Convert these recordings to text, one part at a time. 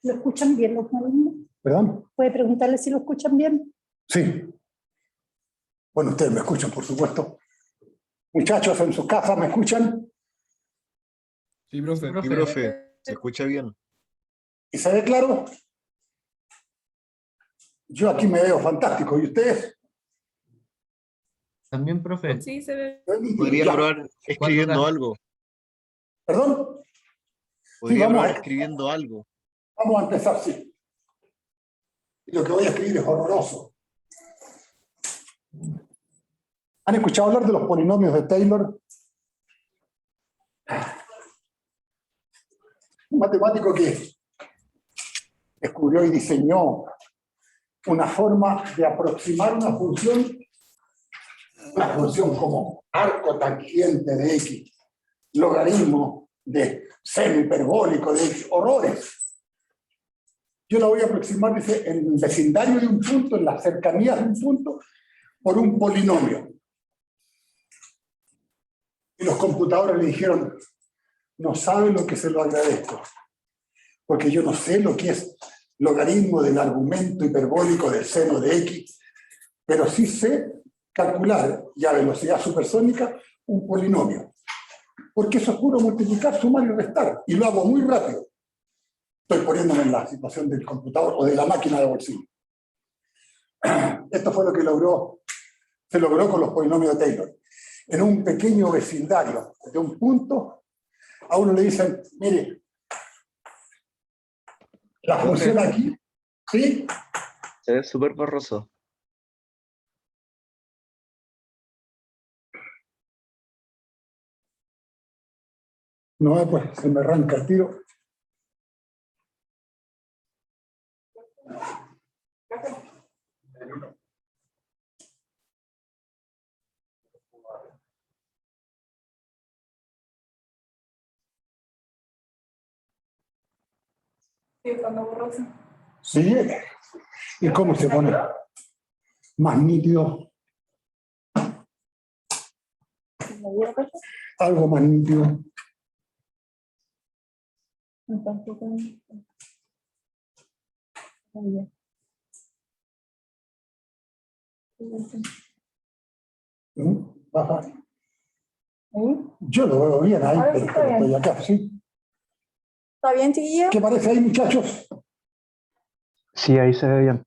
¿Lo escuchan bien los alumnos? ¿Perdón? ¿Puede preguntarle si lo escuchan bien? Sí. Bueno, ustedes me escuchan, por supuesto. Muchachos, en sus casas, ¿me escuchan? Sí, profe. Sí, profe, se escucha bien. ¿Y se ve claro? Yo aquí me veo fantástico. ¿Y ustedes? También, profe. Sí, se ve. ¿Podría Ya. probar escribiendo 4K. algo? ¿Perdón? ¿Podría vamos probar a- escribiendo algo? Vamos a empezar, sí. Y lo que voy a escribir es horroroso. ¿Han escuchado hablar de los polinomios de Taylor? Un matemático que descubrió y diseñó una forma de aproximar una función como arco tangente de X, logaritmo de seno hiperbólico de X, horrores. Yo la voy a aproximar, dice, en el vecindario de un punto, en las cercanías de un punto, por un polinomio. Y los computadores le dijeron, no sabe lo que se lo agradezco, porque yo no sé lo que es logaritmo del argumento hiperbólico del seno de X, pero sí sé calcular y a velocidad supersónica un polinomio. Porque eso es puro multiplicar, sumar y restar, y lo hago muy rápido. Estoy poniéndome en la situación del computador o de la máquina de bolsillo. Esto fue lo que se logró con los polinomios de Taylor. En un pequeño vecindario de un punto, a uno le dicen, mire, la función aquí, ¿sí? Se ve súper borroso. No, pues se me arranca el tiro. Sí, estando borroso. Sí. ¿Y cómo se pone? Más nítido. Algo más nítido. Baja. Yo lo veo bien ahí, Ahora sí pero está bien. estoy acá, ¿sí? ¿Está bien, chiquillo? ¿Qué parece ahí, muchachos? Sí, ahí se ve bien.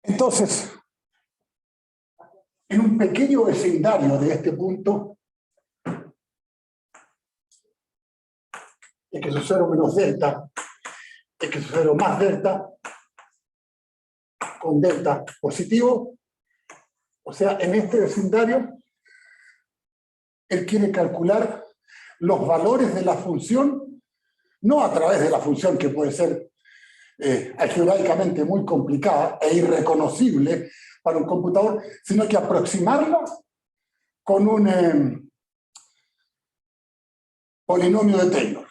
Entonces, en un pequeño vecindario de este punto, x sub 0 menos delta, x sub 0 más delta, con delta positivo, o sea, en este vecindario, él quiere calcular los valores de la función, no a través de la función que puede ser algebraicamente muy complicada e irreconocible para un computador, sino que aproximarla con un polinomio de Taylor.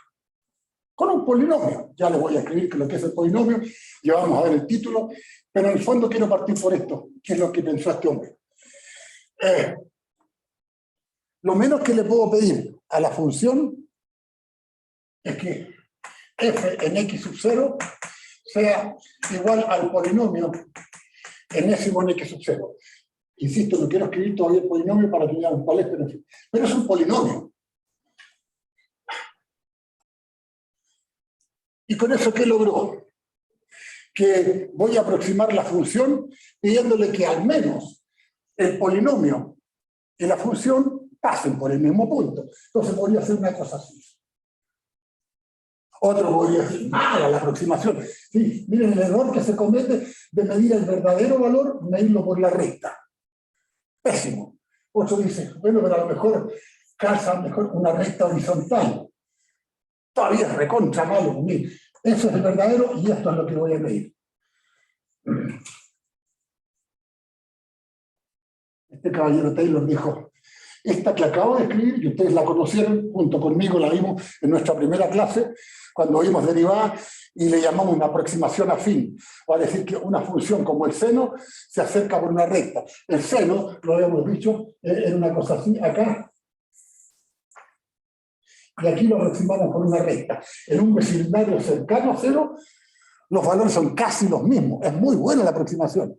Con un polinomio. Ya les voy a escribir que lo que es el polinomio, y vamos a ver el título, pero en el fondo quiero partir por esto, que es lo que pensó este hombre. Lo menos que le puedo pedir a la función es que f en x sub 0 sea igual al polinomio enésimo en x sub 0. Insisto, no quiero escribir todavía el polinomio para que vean cuál es, pero es un polinomio. ¿Y con eso qué logró? Que voy a aproximar la función pidiéndole que al menos el polinomio y la función pasen por el mismo punto. Entonces podría hacer una cosa así. Otro podría decir, mala la aproximación. Sí, miren el error que se comete de medir el verdadero valor, medirlo por la recta. Pésimo. Otro dice, bueno, pero a lo mejor calza mejor una recta horizontal. Todavía es recontra malo. Eso es el verdadero y esto es lo que voy a medir. Este caballero Taylor dijo, esta que acabo de escribir, y ustedes la conocieron, junto conmigo la vimos en nuestra primera clase, cuando vimos derivadas, y le llamamos una aproximación afín. Va a decir que una función como el seno se acerca por una recta. El seno, lo habíamos dicho, era una cosa así, acá. Y aquí lo aproximamos por una recta. En un vecindario cercano a cero, los valores son casi los mismos. Es muy buena la aproximación.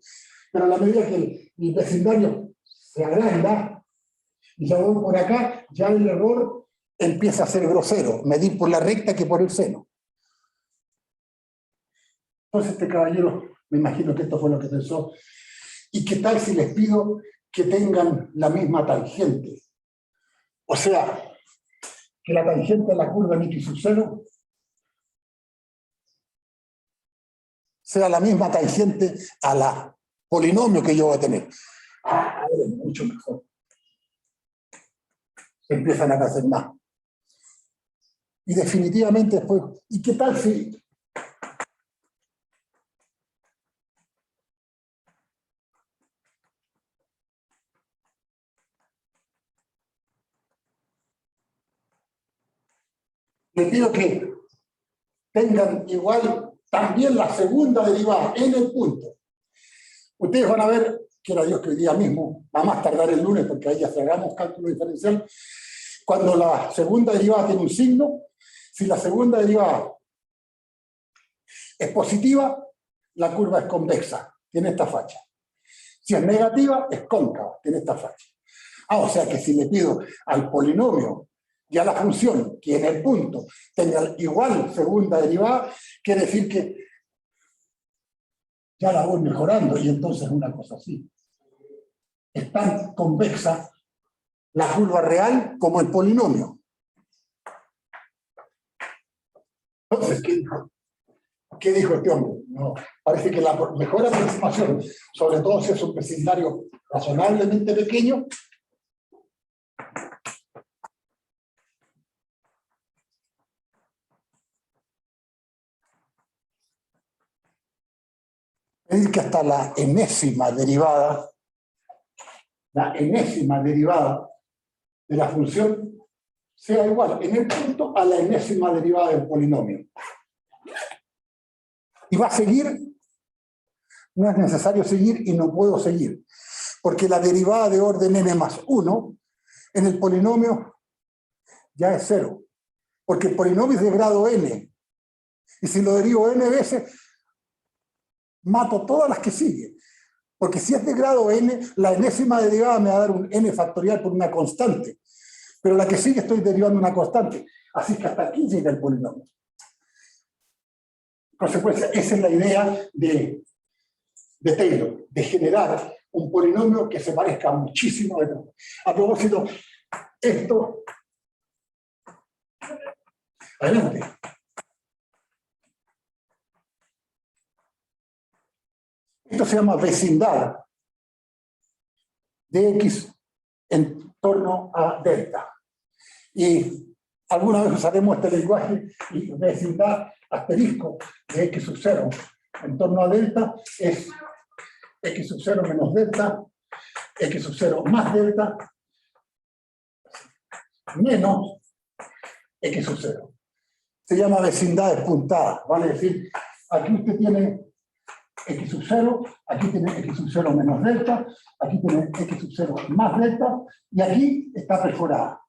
Pero a la medida que el vecindario se agranda, y ya voy por acá, ya el error empieza a ser grosero, medir por la recta que por el seno. Entonces este caballero, me imagino que esto fue lo que pensó, ¿y qué tal si les pido que tengan la misma tangente? O sea, que la tangente de la curva en x sub 0 sea la misma tangente a la polinomio que yo voy a tener. Es mucho mejor. Empiezan a hacer más. Y definitivamente después, ¿y qué tal si le pido que tengan igual también la segunda derivada en el punto? Ustedes van a ver, quiera Dios que hoy día mismo, va a más tardar el lunes porque ahí ya hagamos cálculo diferencial, cuando la segunda derivada tiene un signo, si la segunda derivada es positiva, la curva es convexa, tiene esta facha. Si es negativa, es cóncava, tiene esta facha. O sea que si le pido al polinomio y a la función que en el punto tenga igual segunda derivada, quiere decir que ya la voy mejorando y entonces es una cosa así. Es tan convexa la curva real como el polinomio. Entonces, ¿qué dijo este hombre? No, parece que la mejor aproximación, sobre todo si es un vecindario razonablemente pequeño, es que hasta la enésima derivada de la función sea igual en el punto a la enésima derivada del polinomio. Y va a seguir, no es necesario seguir y no puedo seguir, porque la derivada de orden n más 1 en el polinomio ya es 0, porque el polinomio es de grado n, y si lo derivo n veces, mato todas las que siguen, porque si es de grado n, la enésima derivada me va a dar un n factorial por una constante, pero la que sigue estoy derivando una constante, así que hasta aquí llega el polinomio. En consecuencia, esa es la idea de Taylor, de generar un polinomio que se parezca muchísimo a otro. A propósito, esto... Adelante. Esto se llama vecindad de X en torno a delta. Y alguna vez usaremos este lenguaje, y vecindad asterisco de X sub 0 en torno a delta es X sub 0 menos delta, X sub 0 más delta, menos X sub 0. Se llama vecindad despuntada, vale decir, aquí usted tiene X sub 0, aquí tiene X sub 0 menos delta, aquí tiene X sub 0 más delta, y aquí está perforada.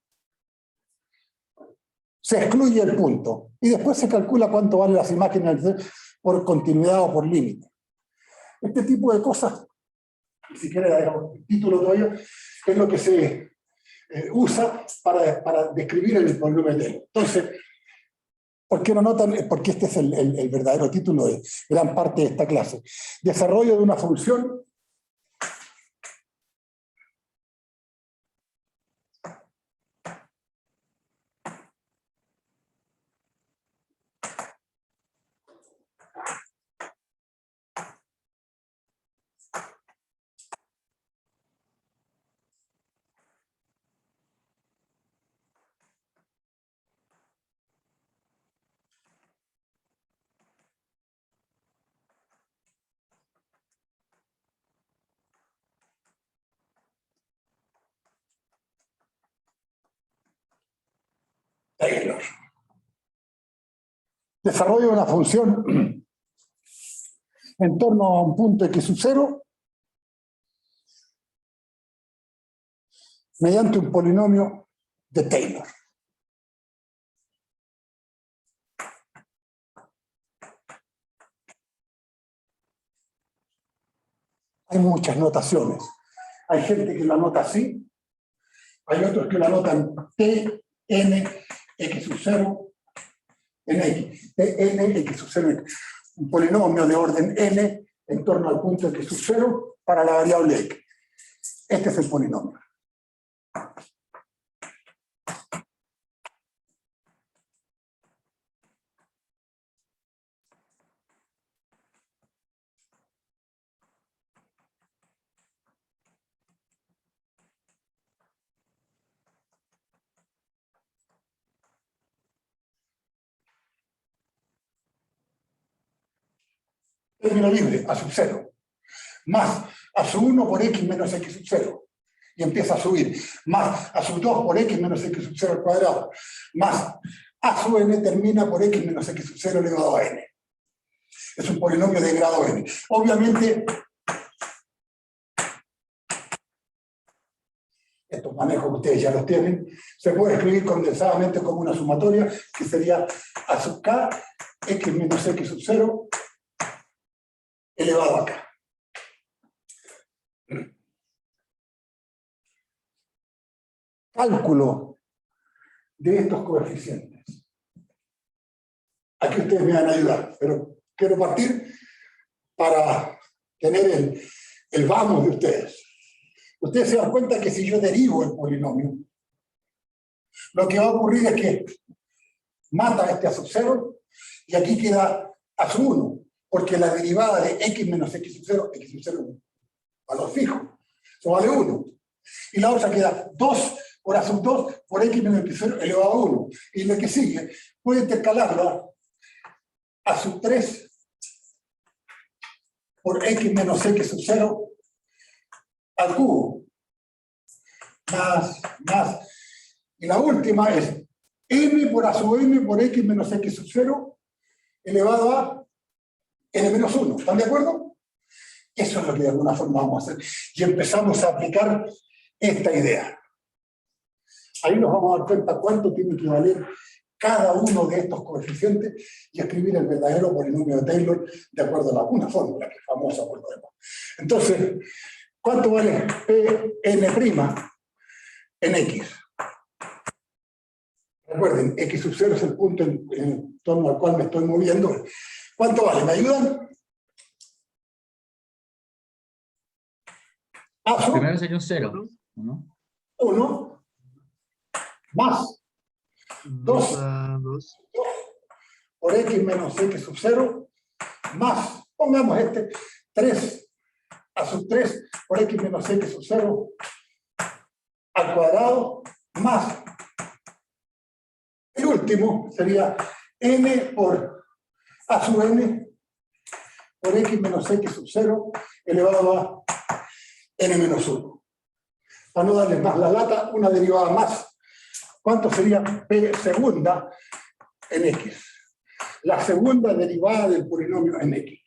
Se excluye el punto, y después se calcula cuánto valen las imágenes por continuidad o por límite. Este tipo de cosas ni siquiera digamos, el título todavía, es lo que se usa para describir el polinomio de Taylor. Entonces, ¿por qué no notan? Porque este es el verdadero título de gran parte de esta clase. Desarrollo de una función Taylor. Desarrollo de una función en torno a un punto x sub 0 mediante un polinomio de Taylor. Hay muchas notaciones. Hay gente que la nota así, hay otros que la notan T, N, X sub 0 en X. T, N, X sub 0 en X. Un polinomio de orden N en torno al punto X sub 0 para la variable X. Este es el polinomio. Término libre, a sub 0, más a sub 1 por x menos x sub 0, y empieza a subir, más a sub 2 por x menos x sub 0 al cuadrado, más a sub n termina por x menos x sub 0 elevado a n. Es un polinomio de grado n. Obviamente, estos manejos que ustedes ya los tienen, se puede escribir condensadamente como una sumatoria, que sería a sub k, x menos x sub 0, elevado a k. Cálculo de estos coeficientes. Aquí ustedes me van a ayudar, pero quiero partir para tener el vamos de ustedes. Ustedes se dan cuenta que si yo derivo el polinomio, lo que va a ocurrir es que mata este a sub 0 y aquí queda a sub 1, porque la derivada de x menos x sub 0 es un valor fijo, eso vale 1. Y la otra queda 2 por a sub 2 por x menos x sub 0 elevado a 1. Y lo que sigue, puede intercalarla a sub 3 por x menos x sub 0 al cubo. Más. Y la última es m por a sub m por x menos x sub 0 elevado a n menos 1. ¿Están de acuerdo? Eso es lo que de alguna forma vamos a hacer. Y empezamos a aplicar esta idea. Ahí nos vamos a dar cuenta cuánto tiene que valer cada uno de estos coeficientes y escribir el verdadero polinomio de Taylor de acuerdo a una fórmula que es famosa por lo demás. Entonces, ¿cuánto vale Pn' en X? Recuerden, X sub 0 es el punto en torno al cual me estoy moviendo. ¿Cuánto vale? ¿Me ayudan? Primero sería un 0, ¿no? 1 más 2 por x menos x sub 0 más, pongamos 3 a sub 3 por x menos x sub 0 al cuadrado más el último sería n por a sub n por x menos x sub 0 elevado a n menos 1. Para no darles más la lata, una derivada más. ¿Cuánto sería p segunda en x? La segunda derivada del polinomio en x.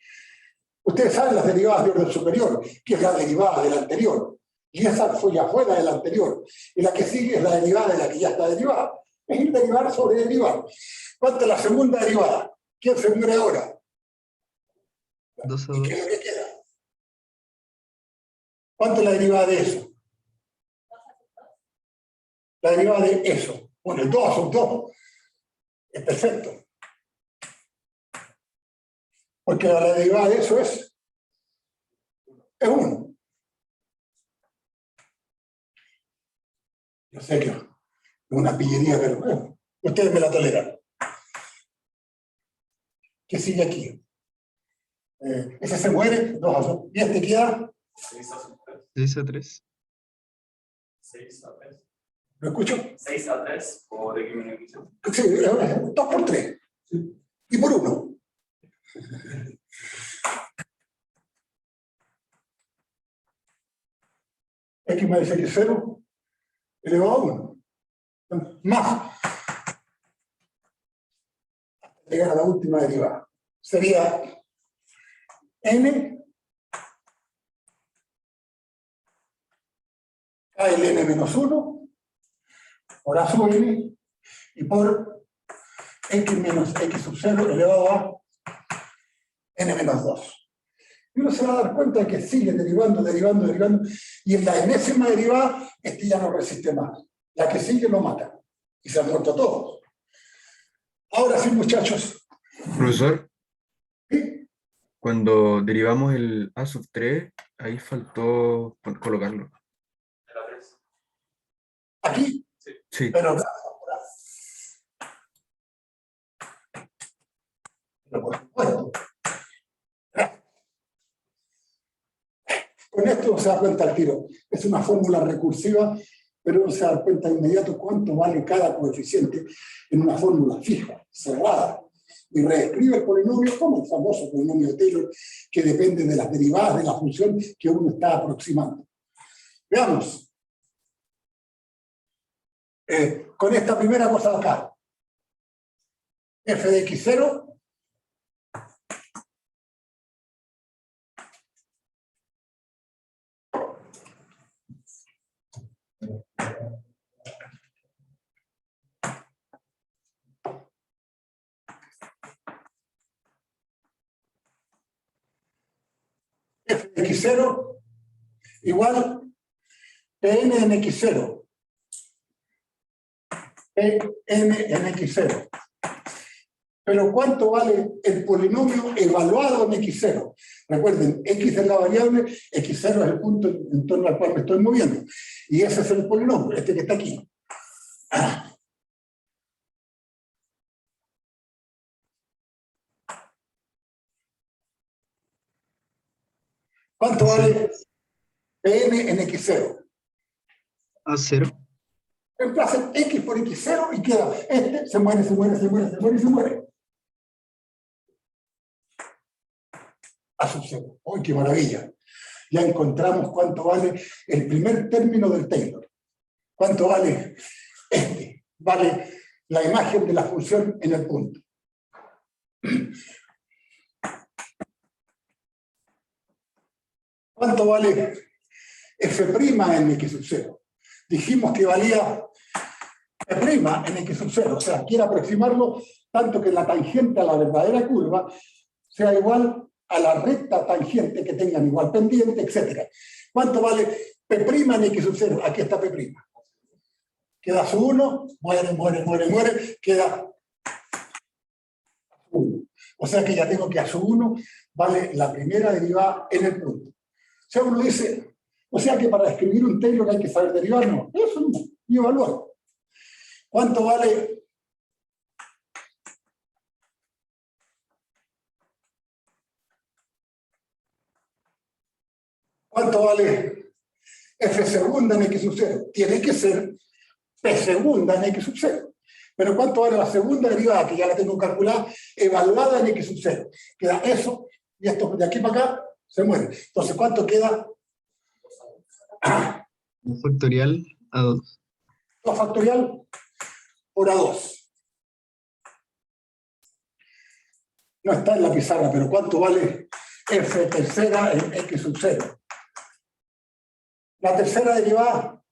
Ustedes saben las derivadas de orden superior, que es la derivada de la anterior. Y esa ya fue la de la anterior. Y la que sigue es la derivada de la que ya está derivada. Es ir derivar sobre derivar. ¿Cuánto es la segunda derivada? ¿Quién se muere ahora? 2 a ¿Y 2. qué es lo que queda? ¿Cuánto es la derivada de eso? La derivada de eso. Bueno, el 2 son 2. Es perfecto. Porque la derivada de eso es 1. Yo sé que es una pillería, pero bueno, ustedes me la toleran. ¿Qué sigue aquí? Ese se muere, 2 a 2. Y este queda 6 a 3. 6 a 3. ¿Lo escucho? 6 a 3 por X menos X. Sí, 2 por 3. Y por 1. X más X0 elevado a 1. Más. Hasta llegar a la última derivada. Sería n a el n menos 1 por a sub n y por x menos x sub 0 elevado a n menos 2. Y uno se va a dar cuenta de que sigue derivando, y en la enésima derivada, este ya no resiste más. La que sigue lo mata. Y se han muerto todos. Ahora sí, muchachos. Profesor, ¿Sí? cuando derivamos el a sub 3, ahí faltó colocarlo. ¿Era 3? Aquí, Sí. pero por supuesto. Con esto se da cuenta al tiro. Es una fórmula recursiva, pero uno se da cuenta de inmediato cuánto vale cada coeficiente en una fórmula fija, cerrada. Y reescribe el polinomio como el famoso polinomio de Taylor, que depende de las derivadas de la función que uno está aproximando. Veamos. Con esta primera cosa de acá. F de x0 f de x0 igual Pn en x0. Pn en x0. Pero ¿cuánto vale el polinomio evaluado en x0? Recuerden, x es la variable, x0 es el punto en torno al cual me estoy moviendo. Y ese es el polinomio, este que está aquí. ¿Cuánto vale Pn en x0? A 0. Reemplacen x por x0 y queda este, se muere. A sub 0. ¡Uy, qué maravilla! Ya encontramos cuánto vale el primer término del Taylor. ¿Cuánto vale este? Vale la imagen de la función en el punto. ¿Cuánto vale f' en x sub 0? Dijimos que valía f' en x sub 0, o sea, quiere aproximarlo tanto que la tangente a la verdadera curva sea igual a la recta tangente que tengan igual pendiente, etc. ¿Cuánto vale p' en x sub 0? Aquí está p'. Queda su 1, muere, queda 1. O sea que ya tengo que a su 1 vale la primera derivada en el punto. O sea, uno dice, o sea que para escribir un Taylor hay que saber derivar, no, eso no, y evaluar. ¿Cuánto vale? ¿Cuánto vale f segunda en x sub 0? Tiene que ser p segunda en x sub 0. Pero ¿cuánto vale la segunda derivada, que ya la tengo calculada, evaluada en x sub 0? Queda eso, y esto de aquí para acá se muere. Entonces, ¿cuánto queda? Un factorial a 2. 2 factorial por A2. No está en la pizarra, pero ¿cuánto vale f tercera en x sub 0? La tercera derivada,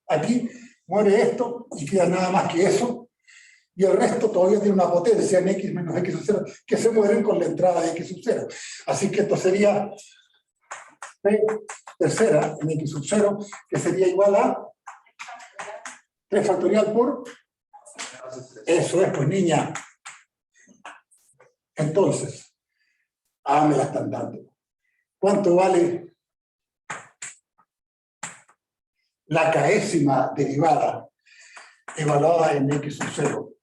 aquí muere esto y queda nada más que eso, y el resto todavía tiene una potencia en x menos x sub 0 que se mueren con la entrada de x sub 0. Así que esto sería P tercera en X sub 0, que sería igual a 3 factorial por... Eso es, pues niña. Entonces, me la están dando. ¿Cuánto vale la késima derivada evaluada en X sub 0?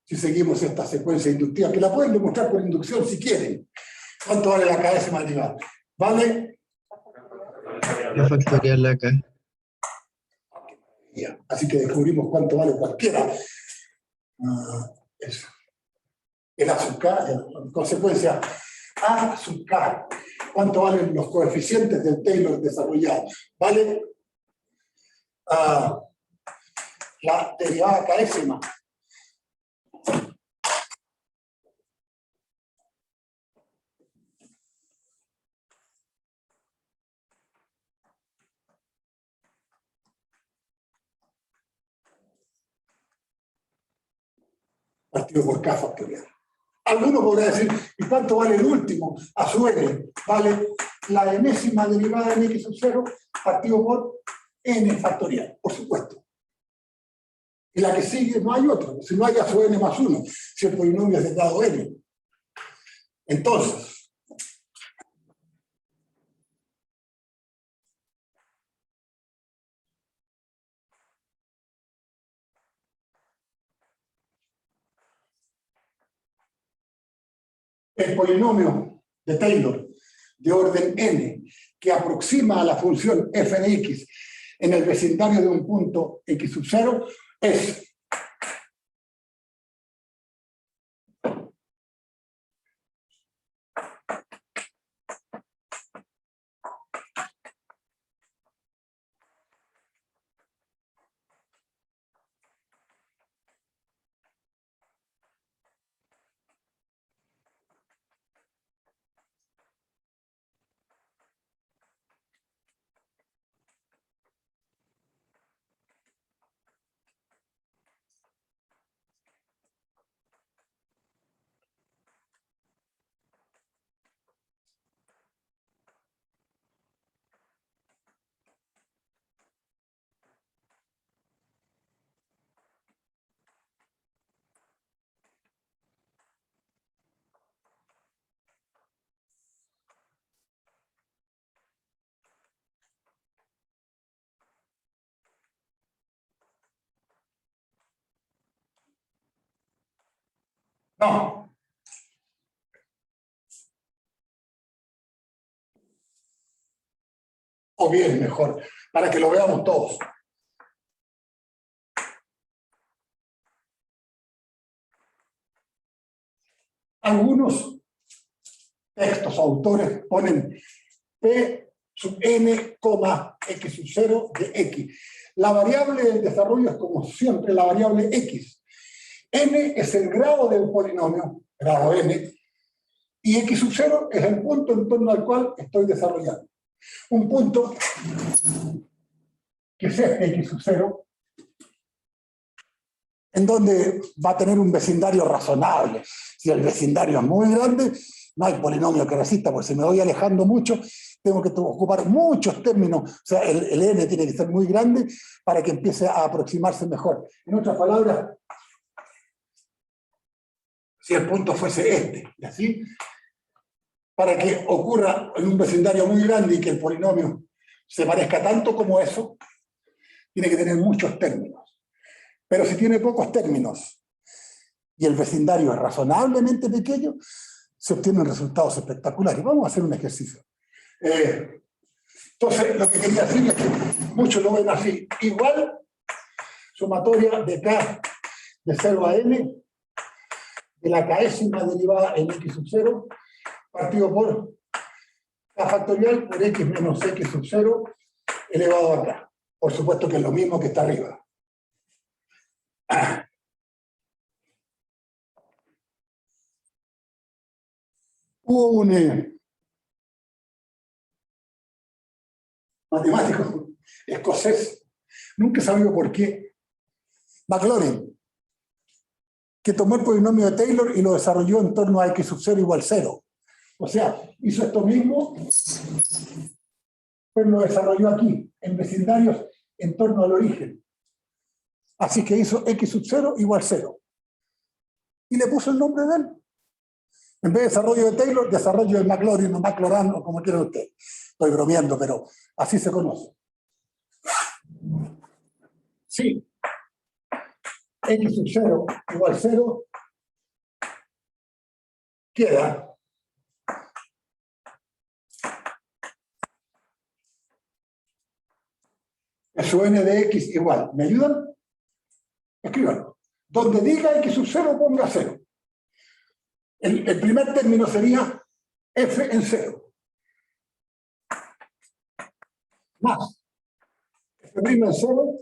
Si seguimos esta secuencia inductiva, que la pueden demostrar por inducción si quieren. ¿Cuánto vale la késima derivada? Vale... La factorial acá. Ya, así que descubrimos cuánto vale cualquiera. Eso. El A sub K, en consecuencia, A sub K. ¿Cuánto valen los coeficientes del Taylor desarrollado? Vale la derivada késima. Partido por K factorial. Alguno podrá decir, ¿y cuánto vale el último? A su n. Vale la enésima derivada en X sub 0 partido por n factorial, por supuesto. Y la que sigue no hay otra, si no hay a su n más 1, si el polinomio es de grado n. Entonces, el polinomio de Taylor de orden n que aproxima a la función f de x en el vecindario de un punto x sub 0 es no. O bien, mejor, para que lo veamos todos. Algunos textos o autores ponen P sub n, x sub 0 de x. La variable del desarrollo es como siempre la variable x. N es el grado del polinomio, grado n, y x sub 0 es el punto en torno al cual estoy desarrollando. Un punto que es este x sub 0, en donde va a tener un vecindario razonable. Si el vecindario es muy grande, no hay polinomio que resista, porque si me voy alejando mucho, tengo que ocupar muchos términos. O sea, el n tiene que ser muy grande para que empiece a aproximarse mejor. En otras palabras, si el punto fuese este, y así, para que ocurra en un vecindario muy grande y que el polinomio se parezca tanto como eso, tiene que tener muchos términos. Pero si tiene pocos términos y el vecindario es razonablemente pequeño, se obtienen resultados espectaculares. Vamos a hacer un ejercicio. Entonces, lo que quería decir es que muchos lo ven así. Igual, sumatoria de k de 0 a n, de la késima derivada en x sub 0, partido por k factorial por x menos x sub 0 elevado a k. Por supuesto que es lo mismo que está arriba. Hubo un matemático escocés, nunca he sabido por qué, Maclaurin, que tomó el polinomio de Taylor y lo desarrolló en torno a x sub 0 igual 0. O sea, hizo esto mismo pues lo desarrolló aquí, en vecindarios en torno al origen. Así que hizo x sub 0 igual 0. Y le puso el nombre de él. En vez de desarrollo de Taylor, desarrollo de Maclaurin o Maclaurin, o como quiera usted. Estoy bromeando, pero así se conoce. Sí. X sub 0 igual 0 queda su n de x igual. ¿Me ayudan? Escríbanlo. Donde diga x sub 0, ponga 0. El primer término sería f en 0. Más f' en 0.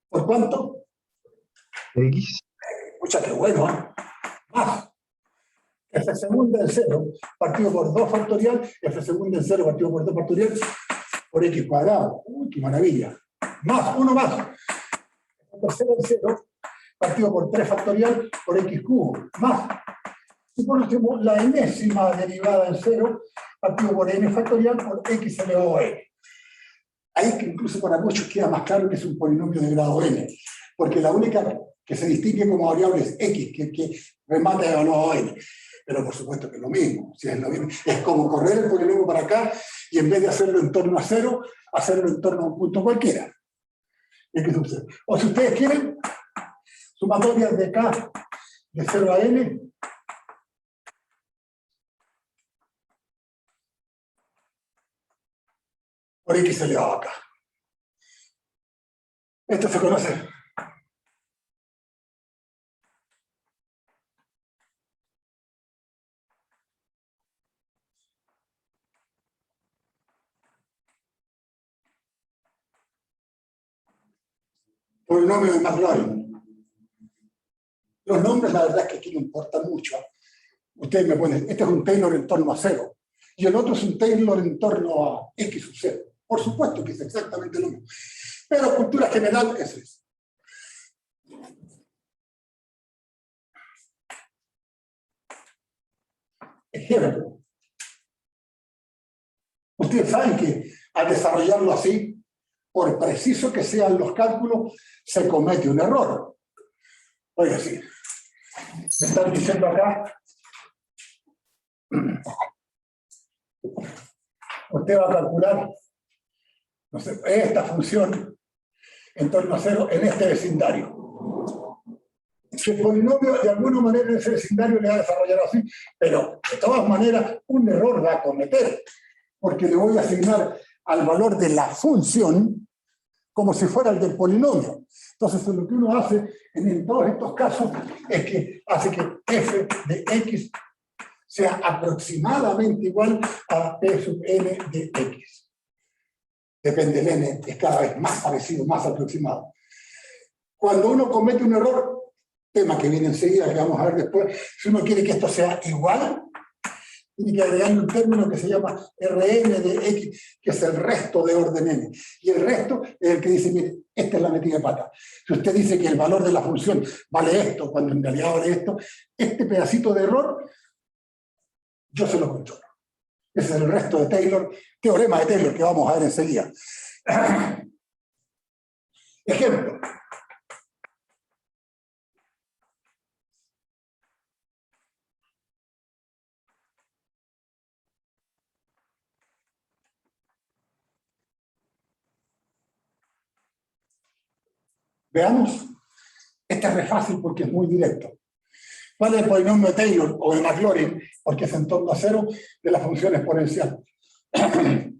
¿Por cuánto? X. Escucha, qué bueno, ¿eh? Más f segunda en 0 partido por 2 factorial, f segunda en 0 partido por 2 factorial, por x cuadrado. Uy, qué maravilla. Más, uno más. F tercera en 0 partido por 3 factorial por x cubo. Más. Si ponemos la enésima derivada en 0 partido por n factorial por x elevado a n. Ahí que incluso para muchos queda más claro que es un polinomio de grado n, porque la única que se distingue como variable es x, que remata de elevado a n. Pero por supuesto que es lo mismo, si es lo mismo. Es como correr el polinomio para acá y en vez de hacerlo en torno a 0, hacerlo en torno a un punto cualquiera. O si ustedes quieren, sumatorias de k de 0 a n, por x elevado a k. Esto se conoce. Polinomio de Maclaurin. Los nombres, la verdad es que aquí no importan mucho. Ustedes me ponen, este es un Taylor en torno a 0, y el otro es un Taylor en torno a x sub 0. Por supuesto que es exactamente lo mismo. Pero cultura general es eso. Ejemplo. Ustedes saben que al desarrollarlo así, por preciso que sean los cálculos, se comete un error. Oiga, sí. Me están diciendo acá. Usted va a calcular, no sé, esta función en torno a 0 en este vecindario. Si el polinomio de alguna manera en ese vecindario le va a desarrollar así, pero de todas maneras un error va a cometer, porque le voy a asignar al valor de la función como si fuera el del polinomio. Entonces lo que uno hace en todos estos casos es que hace que f de x sea aproximadamente igual a p sub n de x. Depende del n, es cada vez más parecido, más aproximado. Cuando uno comete un error, tema que viene enseguida, que vamos a ver después, si uno quiere que esto sea igual, tiene que agregarle un término que se llama Rn de x, que es el resto de orden n. Y el resto es el que dice, mire, esta es la metida de pata. Si usted dice que el valor de la función vale esto, cuando en realidad vale esto, este pedacito de error, yo se lo controlo. Ese es el resto de Taylor, teorema de Taylor, que vamos a ver enseguida. Ejemplo. Veamos. Este es re fácil porque es muy directo. ¿Cuál es el polinomio de Taylor o de Maclaurin? Porque es en torno a 0 de la función exponencial. Es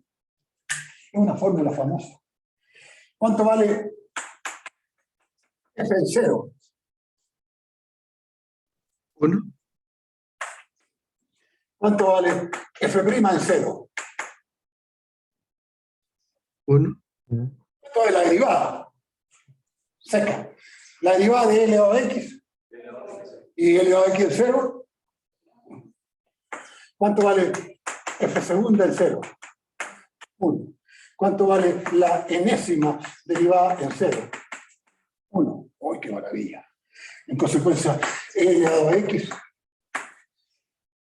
una fórmula famosa. ¿Cuánto vale f en 0? 1. ¿Cuánto vale f' en 0? 1. Esto es la derivada. Seca. La derivada de L elevado a x. Y L elevado a x en 0. ¿Cuánto vale f segunda en 0? 1. ¿Cuánto vale la enésima derivada en 0? 1. ¡Uy, qué maravilla! En consecuencia, L elevado a x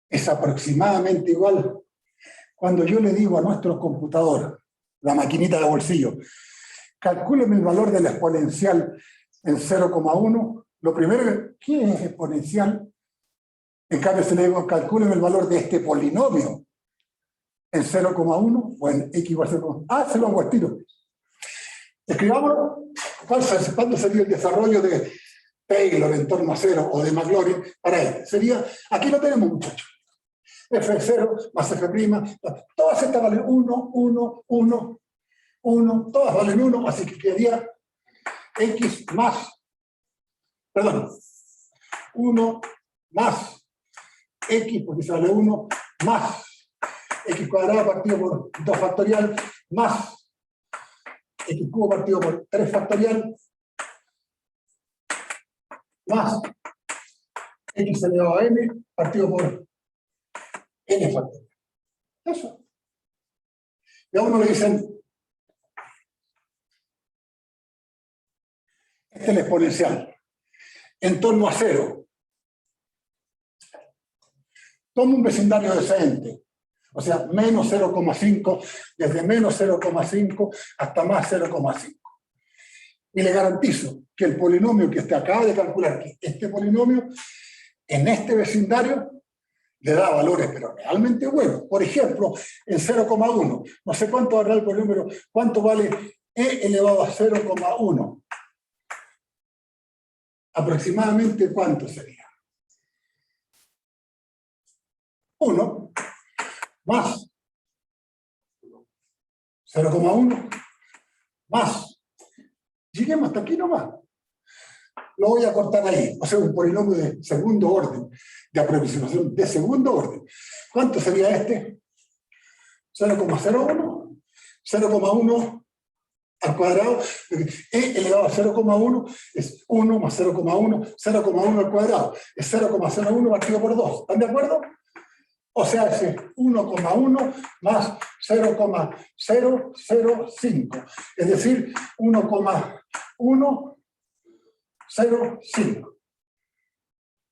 es aproximadamente igual Cuando yo le digo a nuestro computador, la maquinita de bolsillo, calcúleme el valor de la exponencial en 0,1, lo primero que, ¿qué es exponencial? En cambio, si le digo, calcúleme el valor de este polinomio en 0,1, o en x igual a 0,1. Ah, se lo hago al tiro. Escribámoslo. ¿Cuándo sería el desarrollo de Taylor en torno a 0 o de Maclaurin para él? Sería, aquí lo tenemos, muchachos. F0 más F', todas estas valen 1, 1, 1, 1, todas valen 1, así que quedaría x más, perdón, 1 más x, porque se vale 1, más x cuadrado partido por 2 factorial, más x cubo partido por 3 factorial, más x elevado a n partido por n factorial. Eso. Y a uno le dicen, este es el exponencial, en torno a 0. Toma un vecindario decente, o sea, menos 0,5, desde menos 0,5 hasta más 0,5. Y le garantizo que el polinomio que usted acaba de calcular, que este polinomio, en este vecindario, le da valores, pero realmente buenos. Por ejemplo, en 0,1, no sé cuánto vale el polinomio, cuánto vale e elevado a 0,1. Aproximadamente, ¿cuánto sería? 1 más 0,1 más. Lleguemos hasta aquí nomás. Lo voy a cortar ahí. O sea, un polinomio de segundo orden, de aproximación de segundo orden. ¿Cuánto sería este? 0,01, 0,1 al cuadrado. E elevado a 0,1 es 1 más 0,1, 0,1 al cuadrado. Es 0,01 partido por 2. ¿Están de acuerdo? O sea, es 1,1 más 0,005. Es decir, 1,105.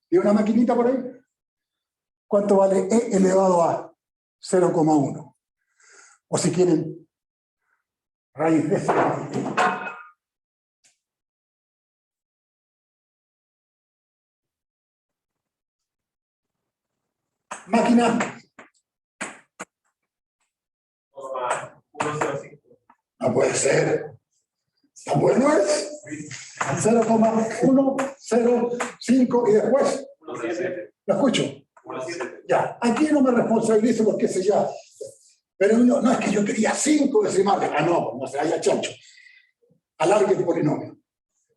¿Y una maquinita por ahí? ¿Cuánto vale e elevado a 0,1? O si quieren, raíz de 0. Máquina. 1,05. No puede ser. ¿Tan bueno es? 0,105 y después, 1,7. ¿lo escucho? 1,7. Ya, aquí no me responsabilizo porque ese ya. Pero no es que yo quería 5 decimales. Ah, no se haya chancho. Alargue el polinomio.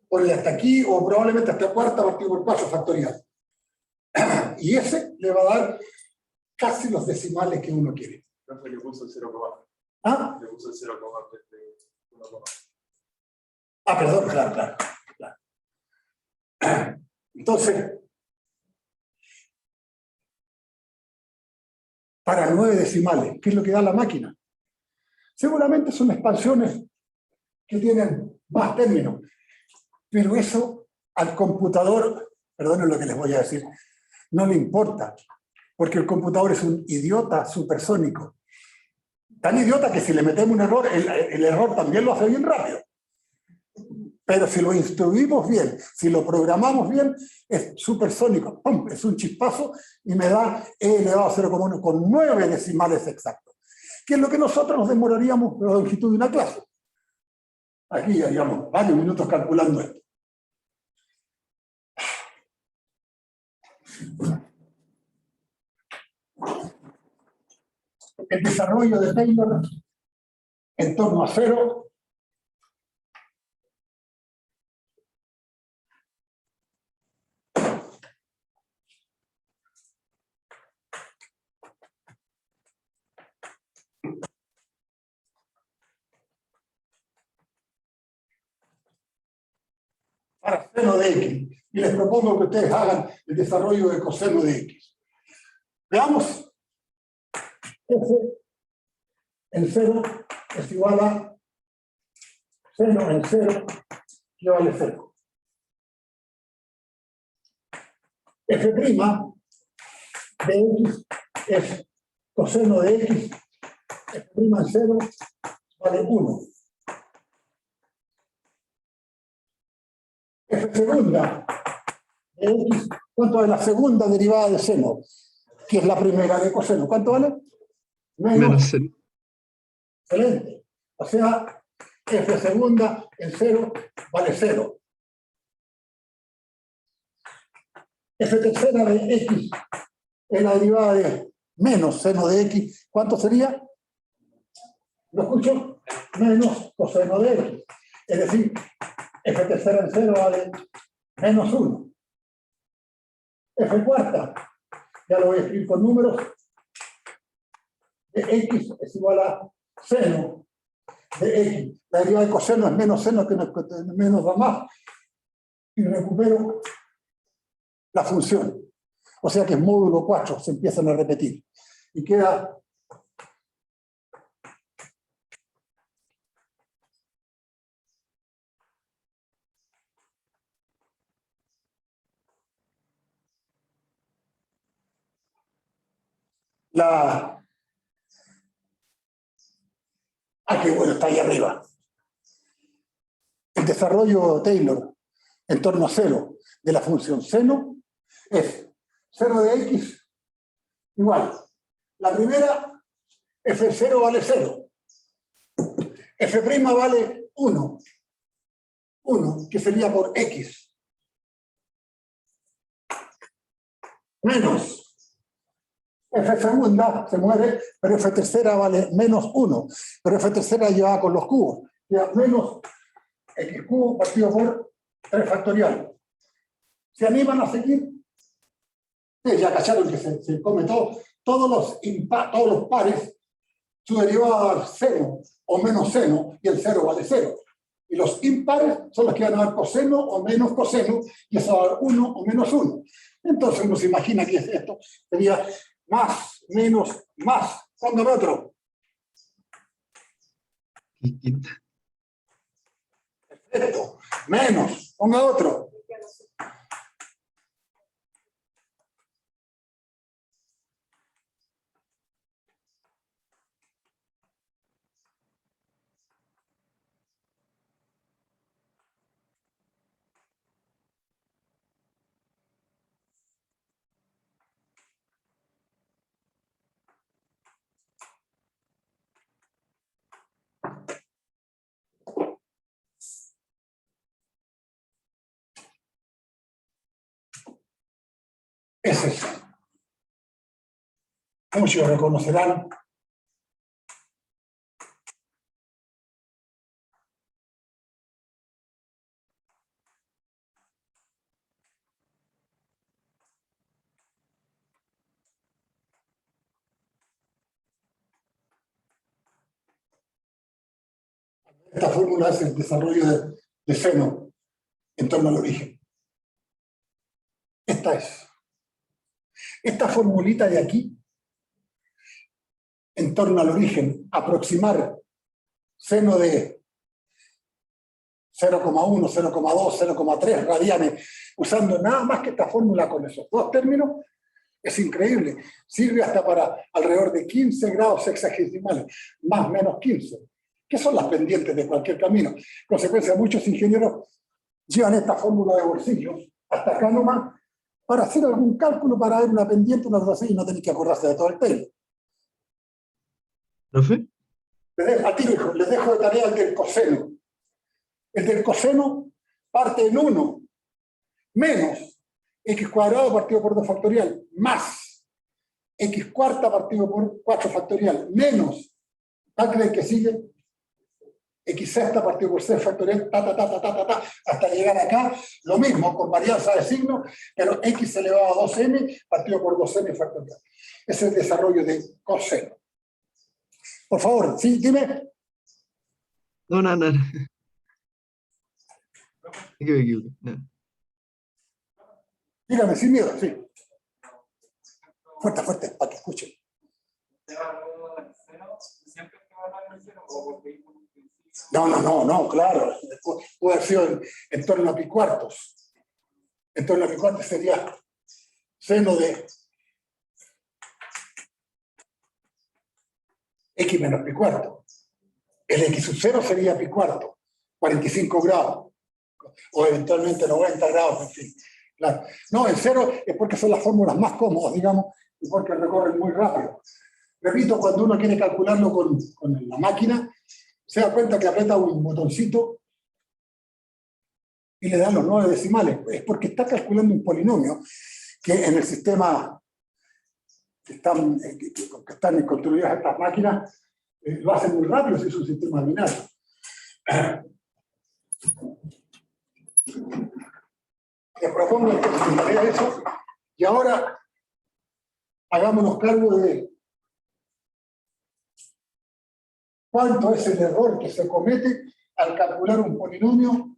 Ponle hasta aquí o probablemente hasta cuarta partido por 4 factorial. Y ese le va a dar casi los decimales que uno quiere. Entonces le puso el 0,1. ¿Ah? Le puso el 0,1 de 1,1. Ah, perdón, claro. Entonces, para 9 decimales, ¿qué es lo que da la máquina? Seguramente son expansiones que tienen más términos, pero eso al computador, perdonen lo que les voy a decir, no le importa, porque el computador es un idiota supersónico. Tan idiota que si le metemos un error, el error también lo hace bien rápido. Pero si lo instruimos bien, si lo programamos bien, es supersónico. ¡Pum! Es un chispazo y me da e elevado a 0,1 con 9 decimales exactos. Que es lo que nosotros nos demoraríamos la longitud de una clase. Aquí ya llevamos varios minutos calculando esto. El desarrollo de Taylor en torno a 0 para seno de x. Y les propongo que ustedes hagan el desarrollo de coseno de x. Veamos. F en 0 es igual a seno en 0 que vale 0. F' de x es coseno de x F' en 0 vale 1. F segunda de X, ¿cuánto vale la segunda derivada de seno? Que es la primera de coseno. ¿Cuánto vale? Menos 0. Excelente. O sea, F segunda en 0 vale 0. F tercera de X es la derivada de menos seno de X. ¿Cuánto sería? ¿Lo escucho? Menos coseno de X. Es decir, F tercera en 0 vale menos 1. F cuarta, ya lo voy a escribir con números, de X es igual a seno de X. La derivada de coseno es menos seno que menos da más. Y recupero la función. O sea que es módulo 4, se empiezan a repetir. Y queda la... Ah, qué bueno, está ahí arriba. El desarrollo Taylor en torno a 0 de la función seno es 0 de X igual. La primera, F0 vale 0. F' vale 1. 1, que sería por X. Menos. F segunda se muere, pero F tercera vale menos 1. Pero F tercera lleva con los cubos. Ya menos X cubo partido por 3 factorial. ¿Se animan a seguir? Sí, ya cacharon que se come todo. Todos los pares, su derivada va a dar seno o menos seno, y el 0 vale 0. Y los impares son los que van a dar coseno o menos coseno, y eso va a dar 1 o menos 1. Entonces uno se imagina que es esto. Sería más, menos, más. Póngame otro. Esto, menos. Ponga otro. Ese es. Muchos reconocerán esta fórmula es el desarrollo de seno en torno al origen. Esta es. Esta formulita de aquí, en torno al origen, aproximar seno de 0,1, 0,2, 0,3 radianes, usando nada más que esta fórmula con esos dos términos, es increíble. Sirve hasta para alrededor de 15 grados sexagesimales, más o menos 15, que son las pendientes de cualquier camino. En consecuencia, muchos ingenieros llevan esta fórmula de bolsillo hasta acá nomás para hacer algún cálculo, para ver una pendiente, una cosa así, y no tenéis que acordarse de todo el tema. ¿Profe? A ti, hijo, les dejo de tarea el del coseno. El del coseno parte en 1 menos x cuadrado partido por 2 factorial más x cuarta partido por 4 factorial menos, ¿cuál creen que sigue? X sexta partido por 6 factorial, hasta llegar acá, lo mismo, con varianza de signo, pero x elevado a 2n partido por 2n factorial. Ese es el desarrollo de coseno. Por favor, sí, dime. No, nada. Me equivoqué. No. Dígame, sin miedo, sí. Fuerte, fuerte, para que escuchen. No, claro. Puede haber sido en torno a pi cuartos. En torno a pi cuartos sería seno de X menos pi cuarto. El X sub 0 sería pi cuarto, 45 grados, o eventualmente 90 grados, en fin. No, el 0 es porque son las fórmulas más cómodas, digamos, y porque recorren muy rápido. Repito, cuando uno quiere calcularlo con la máquina, se da cuenta que aprieta un botoncito y le dan los 9 decimales. Es porque está calculando un polinomio que en el sistema que están construidas estas máquinas lo hacen muy rápido si es un sistema binario. Les propongo que se tarea eso y ahora hagámonos cargo de cuánto es el error que se comete al calcular un polinomio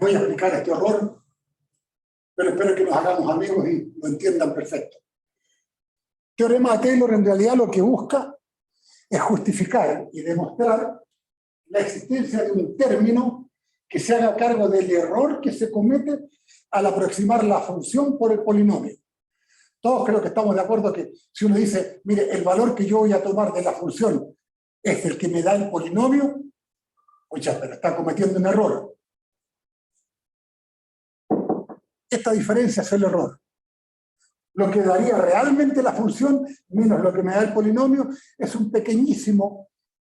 Voy a explicar este horror, pero espero que nos hagamos amigos y lo entiendan perfecto. Teorema de Taylor en realidad lo que busca es justificar y demostrar la existencia de un término que se haga cargo del error que se comete al aproximar la función por el polinomio. Todos creo que estamos de acuerdo que si uno dice, mire, el valor que yo voy a tomar de la función es el que me da el polinomio, oye, pero está cometiendo un error. Esta diferencia es el error. Lo que daría realmente la función, menos lo que me da el polinomio, es un pequeñísimo,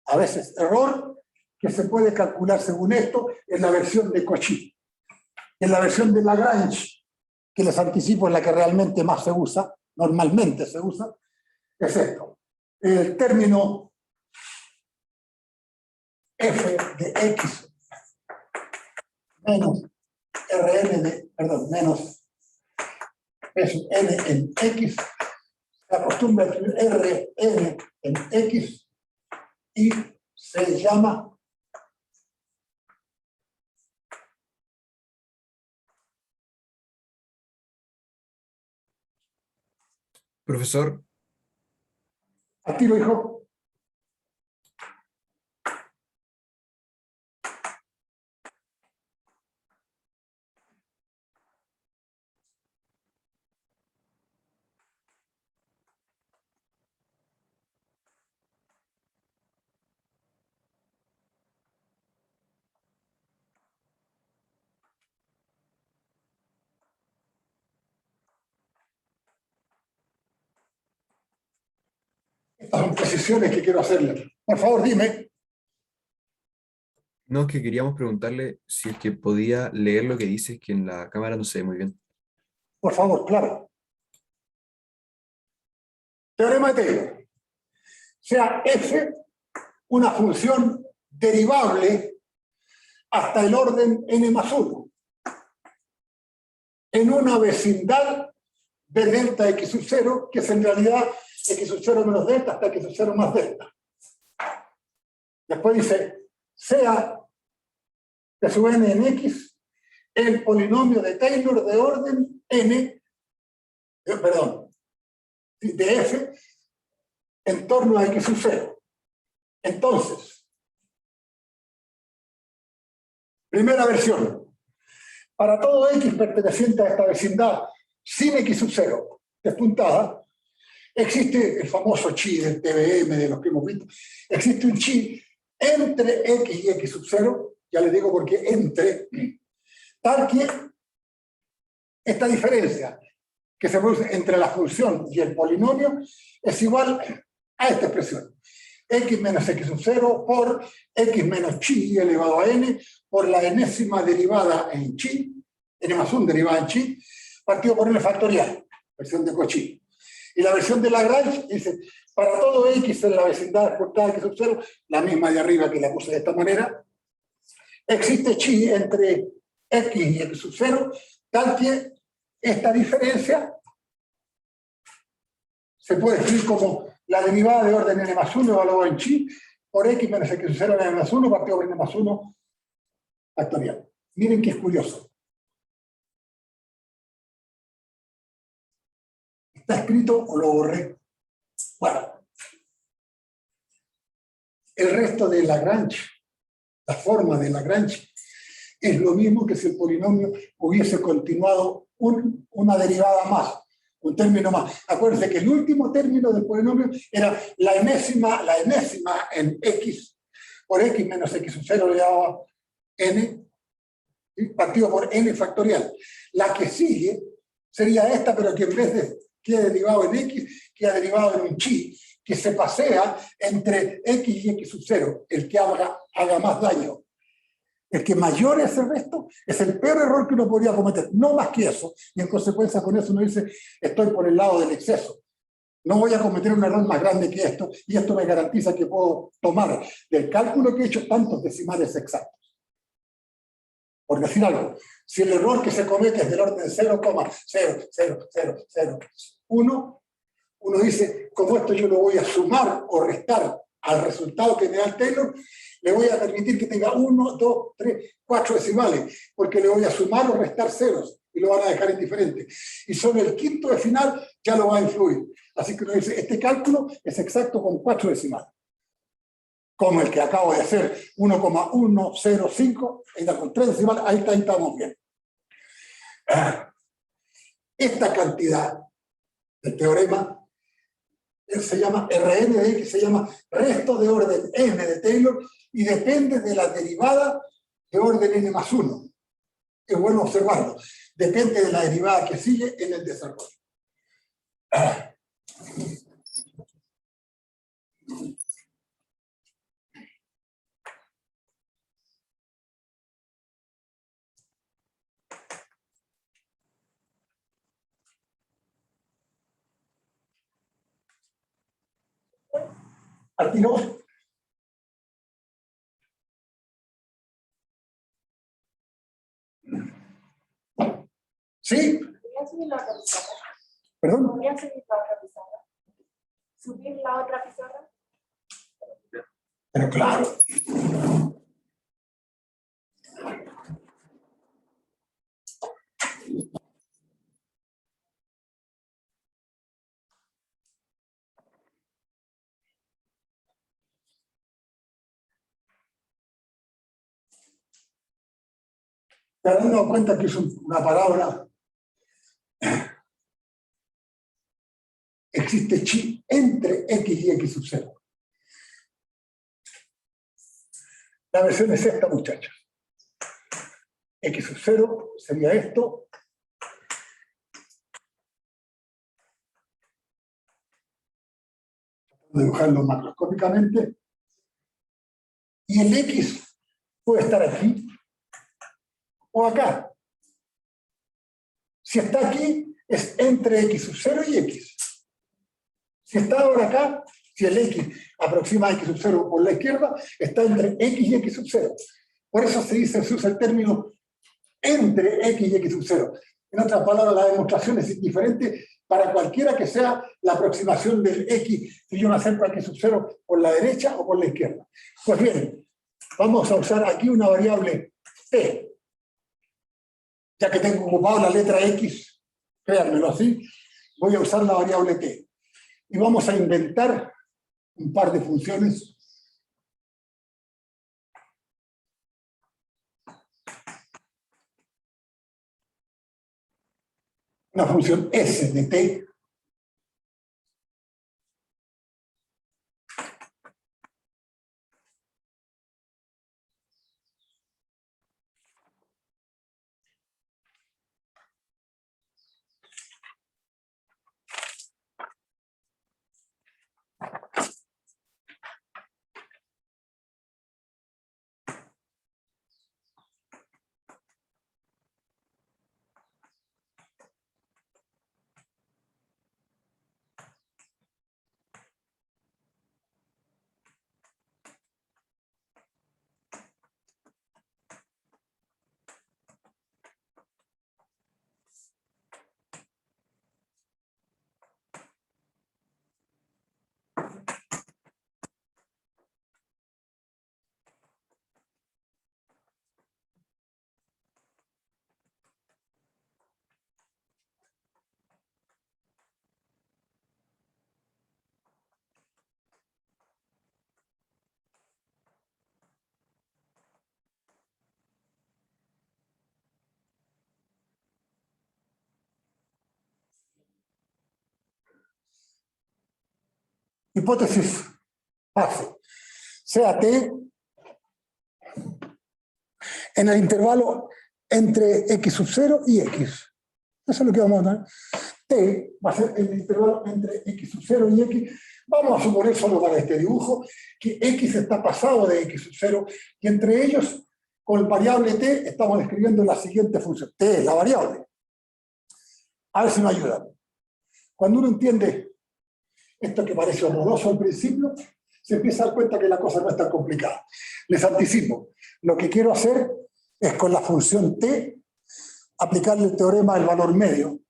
a veces, error que se puede calcular según esto en la versión de Cauchy. En la versión de Lagrange, que les anticipo es la que realmente más se usa, normalmente se usa, es esto. El término f de x menos rn de, perdón, menos es n en x, se acostumbra a escribir rn en x y se llama Profesor, a tiro, hijo. Estas son precisiones que quiero hacerle. Por favor, dime. no, es que queríamos preguntarle si es que podía leer lo que dice, que en la cámara no se ve muy bien. Por favor, claro. Teorema de Taylor. Sea f una función derivable hasta el orden n más 1 en una vecindad de delta x sub 0, que es en realidad x sub 0 menos delta hasta x sub 0 más delta. Después dice, sea de sub n en x el polinomio de Taylor de orden n, de f en torno a x sub 0. Entonces, primera versión, para todo x perteneciente a esta vecindad sin x sub 0 despuntada, existe el famoso chi del TBM de los que hemos visto, existe un chi entre x y x sub 0, ya les digo por qué entre, tal que esta diferencia que se produce entre la función y el polinomio es igual a esta expresión. X menos x sub 0 por x menos chi elevado a n por la enésima derivada en chi, n más 1 derivada en chi, partido por n factorial, versión de Cauchy. Y la versión de Lagrange dice, para todo x en la vecindad exportada x sub 0, la misma de arriba que la puse de esta manera, existe chi entre x y x sub 0, tal que esta diferencia se puede escribir como la derivada de orden n más 1 evaluada en chi por x menos x sub 0 en n más 1 partido por n más 1 factorial. Miren que es curioso. ¿Está escrito o lo borré? Bueno. El resto de Lagrange, la forma de Lagrange, es lo mismo que si el polinomio hubiese continuado una derivada más, un término más. Acuérdense que el último término del polinomio era la enésima en x por x menos x sub 0 elevado a n, partido por n factorial. La que sigue sería esta, pero que en vez de queda derivado en x, queda derivado en un chi, que se pasea entre x y x sub 0, el que haga más daño. El que mayor es el resto es el peor error que uno podría cometer, no más que eso, y en consecuencia con eso uno dice, estoy por el lado del exceso. No voy a cometer un error más grande que esto, y esto me garantiza que puedo tomar del cálculo que he hecho tantos decimales exactos. Por decir algo, si el error que se comete es del orden de 0,00001, uno dice, como esto yo lo voy a sumar o restar al resultado que me da el Taylor, le voy a permitir que tenga 1, 2, 3, 4 decimales, porque le voy a sumar o restar ceros y lo van a dejar indiferente. Y sobre el quinto de final ya lo va a influir. Así que uno dice, este cálculo es exacto con 4 decimales. Como el que acabo de hacer, 1,105, ahí está con 3 decimales, ahí estamos bien. Esta cantidad del teorema se llama Rn de X, se llama resto de orden n de Taylor y depende de la derivada de orden n más 1. Es bueno observarlo. Depende de la derivada que sigue en el desarrollo. Al tiro. ¿Sí? ¿Podría subir la otra pizarra? ¿Perdón? ¿Podría subir la otra pizarra? ¿Subir la otra pizarra? Pero claro. ¿Te has dado cuenta que es una palabra? Existe chi entre x y x sub 0. La versión es esta, muchachos. X sub 0 sería esto. Dibujarlo macroscópicamente. Y el x puede estar aquí o acá. Si está aquí, es entre x sub 0 y x. Si está ahora acá, si el x aproxima a x sub 0 por la izquierda, está entre x y x sub 0. Por eso se usa el término entre x y x sub 0. En otras palabras, la demostración es indiferente para cualquiera que sea la aproximación del x, si yo me acerco a x sub 0 por la derecha o por la izquierda. Pues bien, vamos a usar aquí una variable t. Ya que tengo ocupado la letra x, créanmelo así, voy a usar la variable t. Y vamos a inventar un par de funciones. Una función s de t. Hipótesis base. Sea t en el intervalo entre x sub 0 y x. Eso es lo que vamos a dar. T va a ser el intervalo entre x sub 0 y x. Vamos a suponer solo para este dibujo que x está pasado de x sub 0 y entre ellos, con el variable t, estamos describiendo la siguiente función. T es la variable. A ver si me ayudan. Cuando uno entiende esto que parece horroroso al principio, se empieza a dar cuenta que la cosa no es tan complicada. Les anticipo, lo que quiero hacer es con la función t aplicarle el teorema del valor medio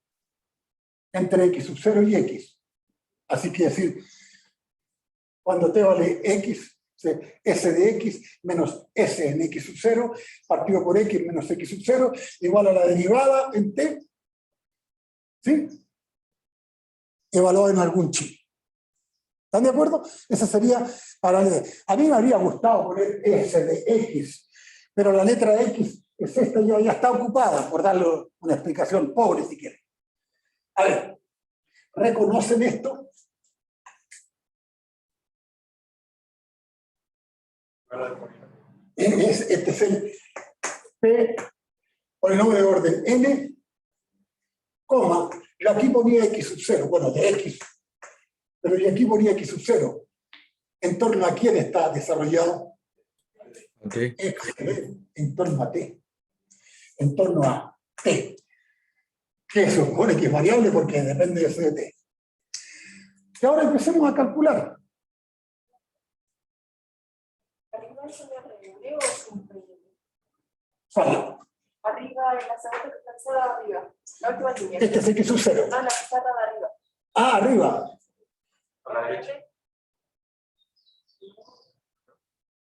entre x sub 0 y x. Así que decir, cuando t vale x, ¿sí? S de X menos S en X sub 0, partido por X menos X sub 0, igual a la derivada en T, ¿sí? Evaluada en algún chi. ¿Están de acuerdo? Esa sería para leer. A mí me habría gustado poner S de X, pero la letra X es esta, ya está ocupada, por darle una explicación pobre si quieren. A ver, ¿reconocen esto? Este es el P, polinomio de orden N, coma, yo aquí ponía X sub 0, bueno, de X, pero yo aquí ponía X sub 0. ¿En torno a quién está desarrollado? Ok. X, en torno a T. En torno a T. Que se supone que es variable porque depende de C de T. Y ahora empecemos a calcular. ¿Arriba es un RN o es un PN? ¿Cuál? Arriba, en la segunda pizarra de arriba. La última línea. Este es X sub 0. No, la pizarra de arriba. Ah, arriba. A la derecha.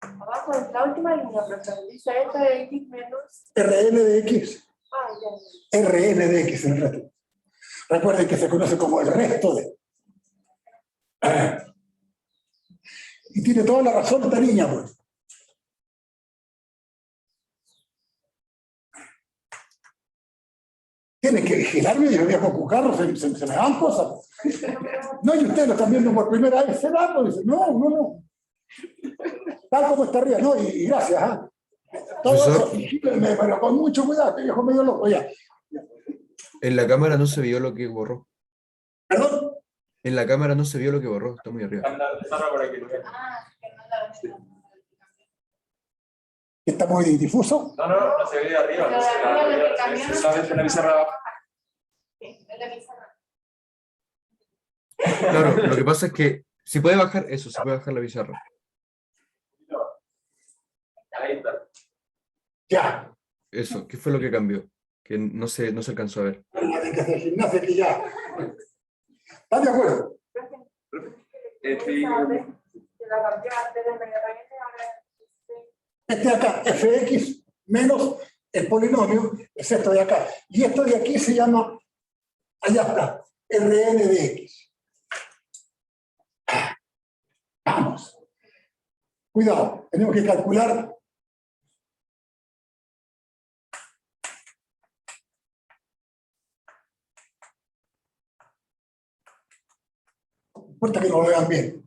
Abajo es la última línea, profesor. Dice f de X menos. Rn de X. Ah, ya. Rn de X en el resto. Recuerden que se conoce como el resto de. Y tiene toda la razón esta niña, pues. Tienen que vigilarme, yo viejo cucarro, se me dan cosas. No, y ustedes lo están viendo por primera vez, se da, pues dicen, no. Tal como está arriba, no, y gracias, ¿ah? Todo eso, vigílenme, pero con mucho cuidado, que viejo medio loco, ya. En la cámara no se vio lo que borró. ¿Perdón? En la cámara no se vio lo que borró, está muy arriba. Anda, desarra para que lo vean. Ah, que no la ¿Está muy difuso? No se ve de arriba. Pero de arriba lo que cambió no Solamente en la pizarra de abajo. Sí, es la pizarra. Claro, lo que pasa es que si puede bajar eso, se puede bajar la pizarra. Ahí está. Ya. Eso, ¿qué fue lo que cambió? Que no se alcanzó a ver. La de que hacer gimnasia que ya. ¿Están de acuerdo? Sí. La cambiaste de MRN ahora. Este de acá, fx menos el polinomio, es esto de acá. Y esto de aquí se llama, allá está, Rn de x. Vamos. Cuidado, tenemos que calcular. No importa que no lo vean bien.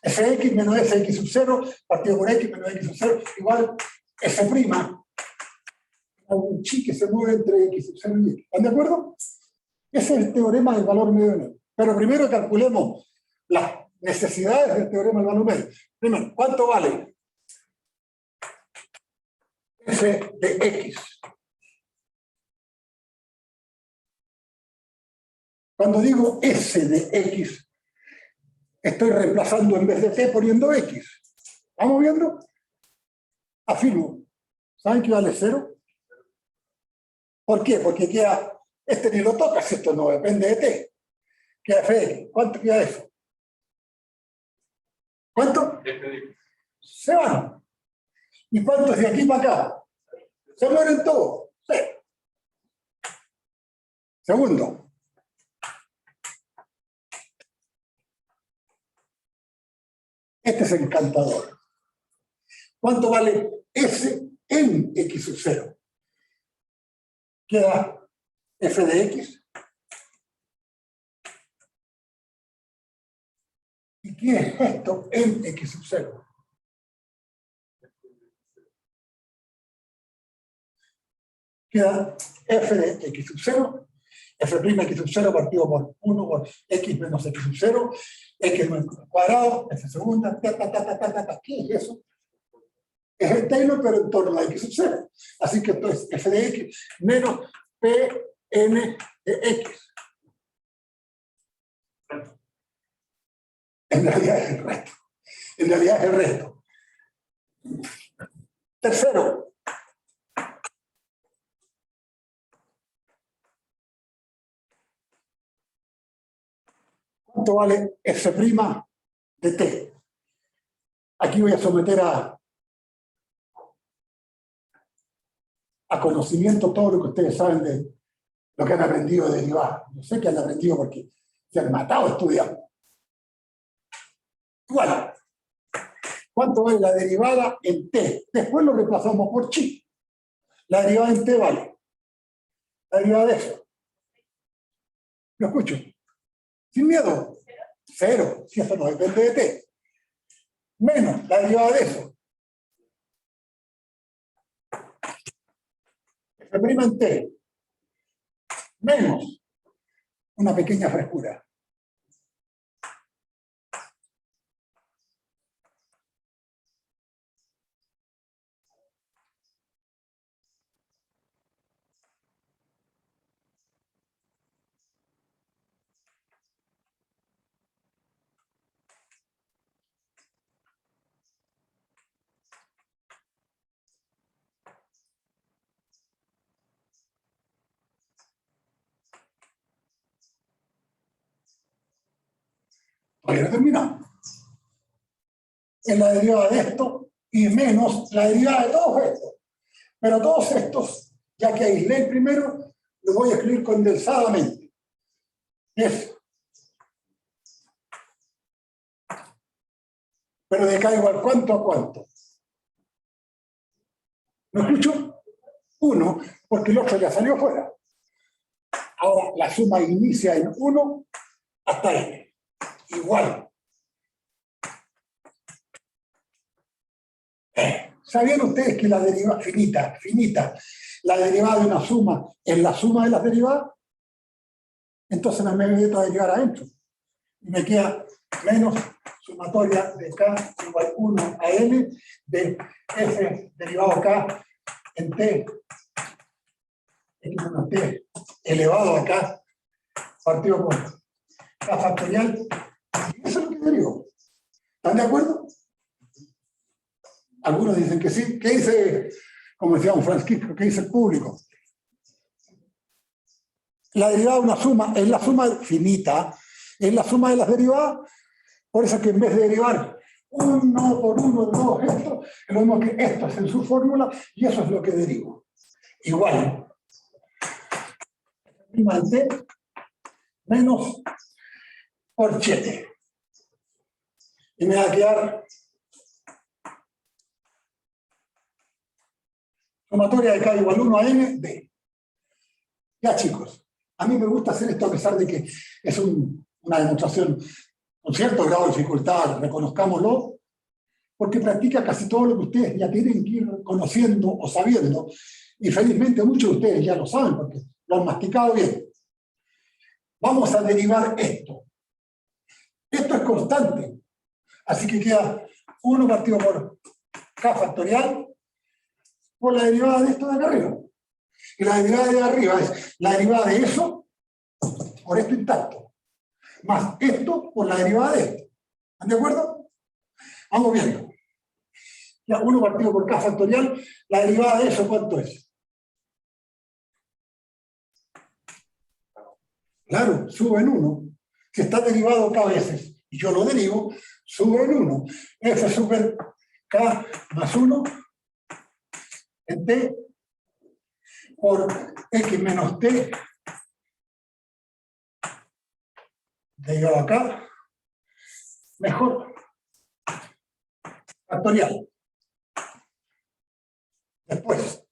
Fx menos Fx sub 0, partido por X menos X sub 0, igual F', un chi que se mueve entre X sub 0 y X. ¿Están de acuerdo? Ese es el teorema del valor medio de. Pero primero calculemos las necesidades del teorema del valor medio. Primero, ¿cuánto vale F de X? Cuando digo S de X, estoy reemplazando en vez de T poniendo X. ¿Vamos viendo? Afirmo. ¿Saben que vale 0? ¿Por qué? Porque queda, este ni lo tocas, esto no depende de T. Queda F. ¿Cuánto queda eso? ¿Cuánto? Se van. ¿Y cuántos de aquí para acá? Se mueren todos. Sí. Segundo. Este es encantador. ¿Cuánto vale S en X sub 0? Queda F de X. ¿Y qué es esto en X sub 0? Queda F de X sub 0, F' X sub 0 partido por 1 por X menos X sub 0, X menos cuadrado, F segunda, ¿qué es eso? Es el Taylor, pero en torno a X sub 0. Así que entonces F de X menos Pn de X. En realidad es el resto. En realidad es el resto. Tercero. ¿Cuánto vale F' de T? Aquí voy a someter a conocimiento todo lo que ustedes saben de lo que han aprendido de derivar. Yo sé que han aprendido porque se han matado estudiando. Bueno, ¿cuánto vale la derivada en t? Después lo reemplazamos por chi. La derivada en t vale. La derivada de eso. ¿Lo escucho? Sin miedo. 0. Si eso no depende de t. Menos la derivada de eso. Se prima en t. Menos una pequeña frescura. Todavía no terminamos. Es la derivada de esto y menos la derivada de todos estos. Pero todos estos, ya que aislé el primero, los voy a escribir condensadamente. Es. Pero de acá igual, ¿cuánto a cuánto? ¿No escucho? 1, porque el otro ya salió fuera. Ahora la suma inicia en 1 hasta n. Igual. ¿Sabían ustedes que la derivada finita, la derivada de una suma es la suma de las derivadas? Entonces me meto a derivar adentro. Y me queda menos sumatoria de k igual 1 a n de f derivado k en t, x menos t elevado a k partido por k factorial. Y eso es lo que derivo. ¿Están de acuerdo? Algunos dicen que sí. ¿Qué dice, como decía un Francisco, qué dice el público? La derivada de una suma es la suma finita, es la suma de las derivadas. Por eso que en vez de derivar 1 por 1 de todos estos, es lo mismo que esto es en su fórmula y eso es lo que derivo. Igual. Prima de t menos por 7. Y me va a quedar sumatoria de k igual 1 a n de. Ya chicos, a mí me gusta hacer esto a pesar de que es una demostración con cierto grado de dificultad, reconozcámoslo, porque practica casi todo lo que ustedes ya tienen que ir conociendo o sabiendo, y felizmente muchos de ustedes ya lo saben porque lo han masticado bien. Vamos a derivar esto. Esto es constante, así que queda 1 partido por k factorial por la derivada de esto de acá arriba. Y la derivada de arriba es la derivada de eso por esto intacto, más esto por la derivada de esto. ¿Están de acuerdo? Vamos viendo. Ya 1 partido por k factorial, la derivada de eso, ¿cuánto es? Claro, sube en 1. Si está derivado k veces y yo lo derivo, sube en 1. F super k más 1 en t por x menos t derivado acá, mejor factorial. Después,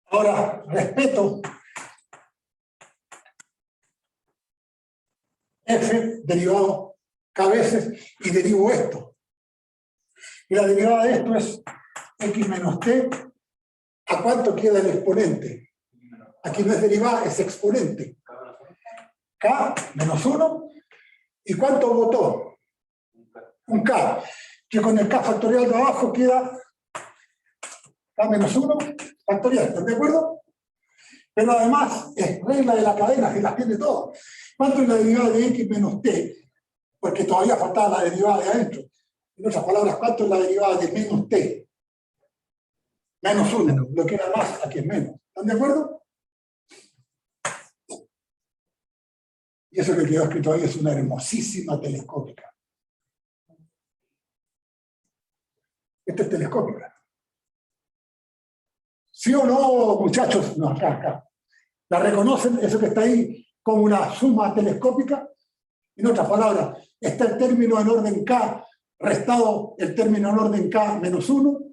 ahora respeto f derivado k veces y derivo esto. Y la derivada de esto es x menos t. ¿A cuánto queda el exponente? Aquí no es derivada, es exponente. K menos 1. ¿Y cuánto votó? Un K. Que con el K factorial de abajo queda K menos 1 factorial. ¿Están de acuerdo? Pero además es regla de la cadena, que las tiene todas. ¿Cuánto es la derivada de x menos t? Porque todavía faltaba la derivada de adentro. En otras palabras, ¿cuánto es la derivada de menos t? Menos 1, lo que era más, aquí es menos. ¿Están de acuerdo? Y eso que quedó escrito ahí es una hermosísima telescópica. Esta es telescópica. ¿Sí o no, muchachos? No, acá. ¿La reconocen? Eso que está ahí como una suma telescópica. En otras palabras, está el término en orden K restado el término en orden K menos 1,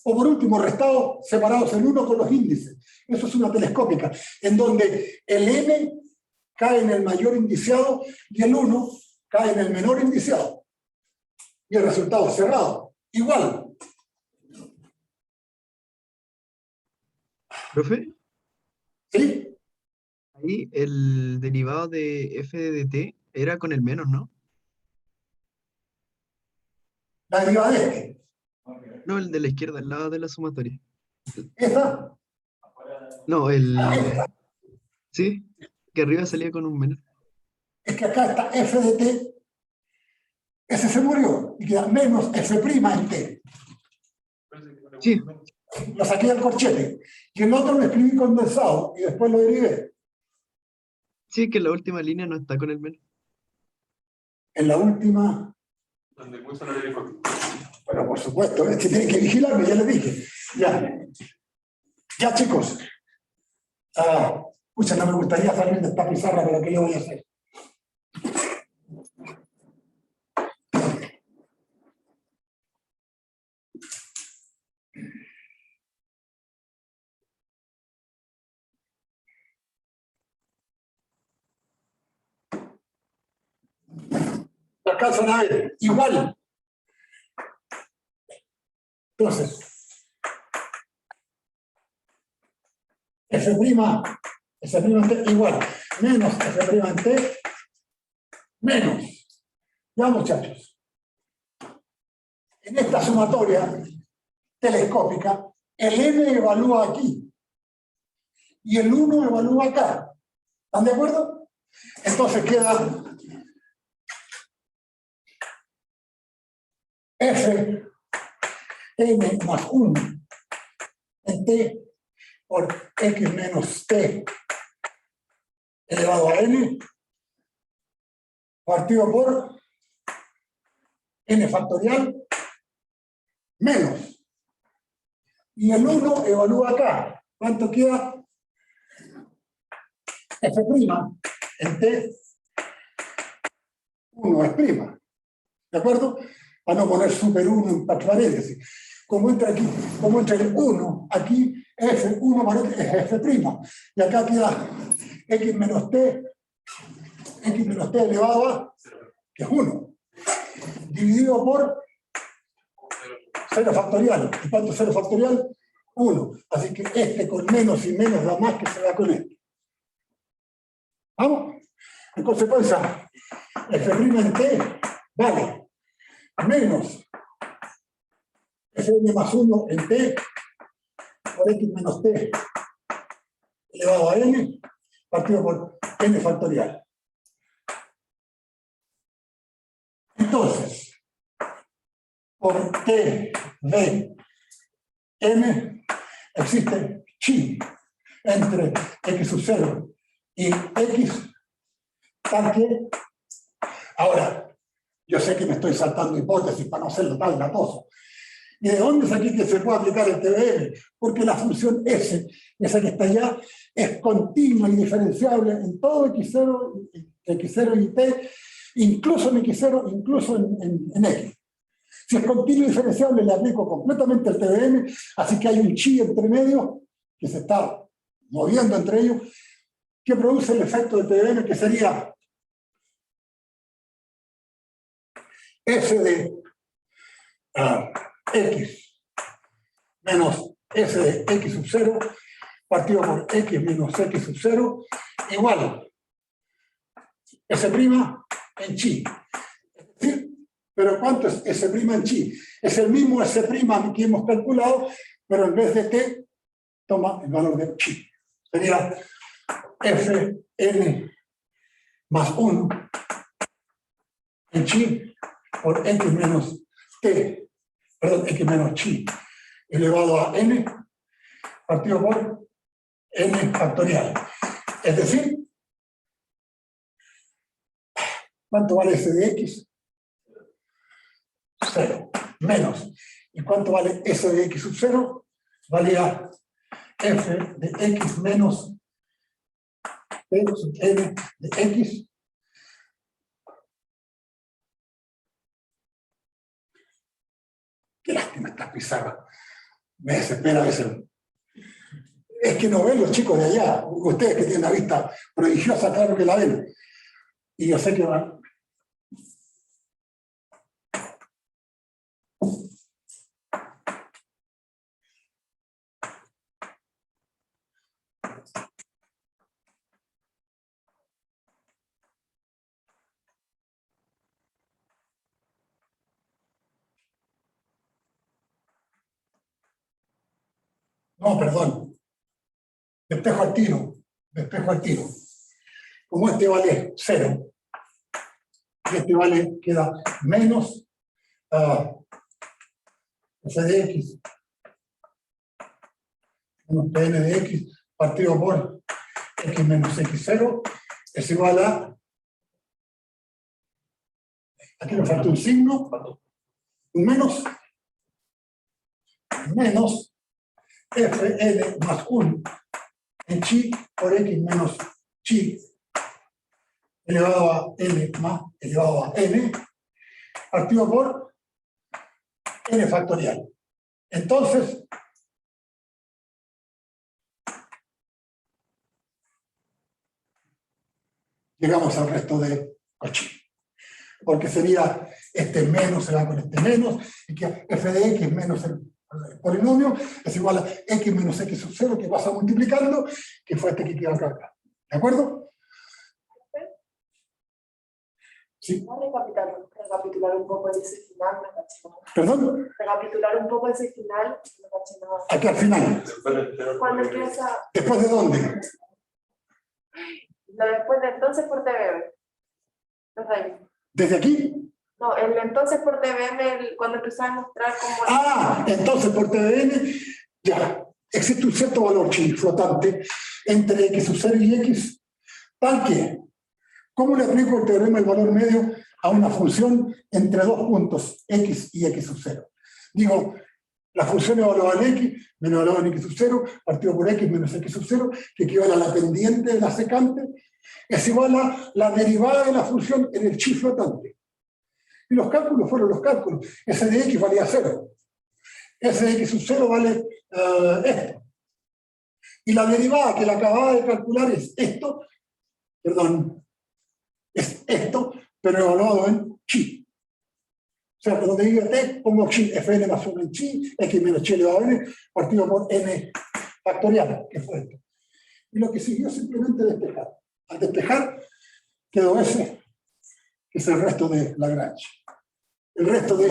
o por último, restado separados en 1 con los índices. Eso es una telescópica, en donde el n cae en el mayor indiciado y el 1 cae en el menor indiciado. Y el resultado es cerrado. Igual. Profe, ¿Sí? ahí el derivado de f de t era con el menos, ¿no? La derivada de este. No, el de la izquierda, al lado de la sumatoria. Esta. No, Esta. sí, que arriba salía con un menos. Es que acá está f de t. Ese se murió. Y queda menos f' en t. Sí, Lo saqué del corchete. Y el otro lo escribí condensado. Y después lo derivé. sí, que la última línea no está con el menos. En la última. Donde puso la telefónica. Bueno, por supuesto, es que tienen que vigilarme, ya les dije. Ya, chicos. Escucha, no me gustaría salir de esta pizarra, pero ¿qué yo voy a hacer? ¿Me alcanzan a ver? Igual. Entonces, F', en T igual, menos F' en T, menos. Ya, muchachos. En esta sumatoria telescópica, el n evalúa aquí y el 1 evalúa acá. ¿Están de acuerdo? Entonces queda F n más 1 en T por x menos T elevado a n partido por n factorial menos. Y el 1 evalúa acá. ¿Cuánto queda? F' en T 1 es prima. ¿De acuerdo? Para no poner super 1 en paréntesis. Como entra aquí, como entra el 1, aquí F1 es F'. Y acá queda x menos t elevado a, que es 1, dividido por 0 factorial. ¿Y cuánto es 0 factorial? 1. Así que este con menos y menos da más que se da con este. ¿Vamos? En consecuencia, F' en t vale menos Fn más 1 en t por x menos t elevado a n partido por n factorial. Entonces, por t de n existe chi entre x sub 0 y x, tal que, ahora, yo sé que me estoy saltando hipótesis para no hacerlo tan latoso. ¿Y de dónde es aquí que se puede aplicar el TBM? Porque la función S, esa que está allá, es continua y diferenciable en todo x0 y t, incluso en x0, incluso en x. Si es continua y diferenciable, le aplico completamente el TBM, así que hay un chi entre medio que se está moviendo entre ellos, que produce el efecto del TBM, que sería f de x menos f de x sub 0 partido por x menos x sub 0 igual S' en chi. ¿Sí? Pero ¿cuánto es S' en chi? Es el mismo S' que hemos calculado, pero en vez de t toma el valor de chi. Sería Fn más 1 en chi por x menos t, perdón, x menos chi elevado a n partido por n factorial. Es decir, ¿cuánto vale f de x? 0. Menos. ¿Y cuánto vale S de X sub 0? Valía F de X menos P sub N de X. Qué lástima esta pizarra. Me desespera a veces. Es que no ven los chicos de allá. Ustedes que tienen la vista prodigiosa, claro que la ven. Y yo sé que van. No, perdón. Despejo al tiro. Despejo al tiro. Como este vale 0, y este vale, queda menos f de x menos pn de x partido por x menos x0 es igual a, aquí me falta un signo, un menos fn más 1 en chi por x menos chi elevado a n más elevado a n, partido por n factorial. Entonces, llegamos al resto de Cauchy. Porque sería este menos se va con este menos, y que f de x menos el polinomio es igual a x menos x sub 0 que pasa multiplicando, que fue este que queda acá. ¿De acuerdo? Sí. Vamos a recapitular un poco ese final, no caché nada. ¿Perdón? Recapitular un poco ese final, no caché nada. Aquí al final. Cuando empieza, ¿Después de dónde? lo después de entonces por TVM. Entonces ahí. ¿Desde aquí? No, el entonces por TVM, cuando empezó a mostrar cómo... Ah, entonces por TVN, ya, existe un cierto valor chi flotante entre x sub 0 y x, tal que, ¿cómo le aplico el teorema del valor medio a una función entre dos puntos, x y x sub 0? Digo, la función evaluada en x menos evaluada en x sub 0, partido por x menos x sub 0, que equivale a la pendiente de la secante, es igual a la derivada de la función en el chi flotante. Y los cálculos fueron los cálculos. S de x valía 0. S de x sub 0 vale esto. Y la derivada que la acababa de calcular es esto, perdón, es esto, pero evaluado en chi. O sea, cuando diga t, pongo chi, fn más 1 en chi, x menos chi elevado a n, partido por n factorial, que fue esto. Y lo que siguió simplemente despejar. Al despejar, quedó S, que es el resto de Lagrange. El resto de...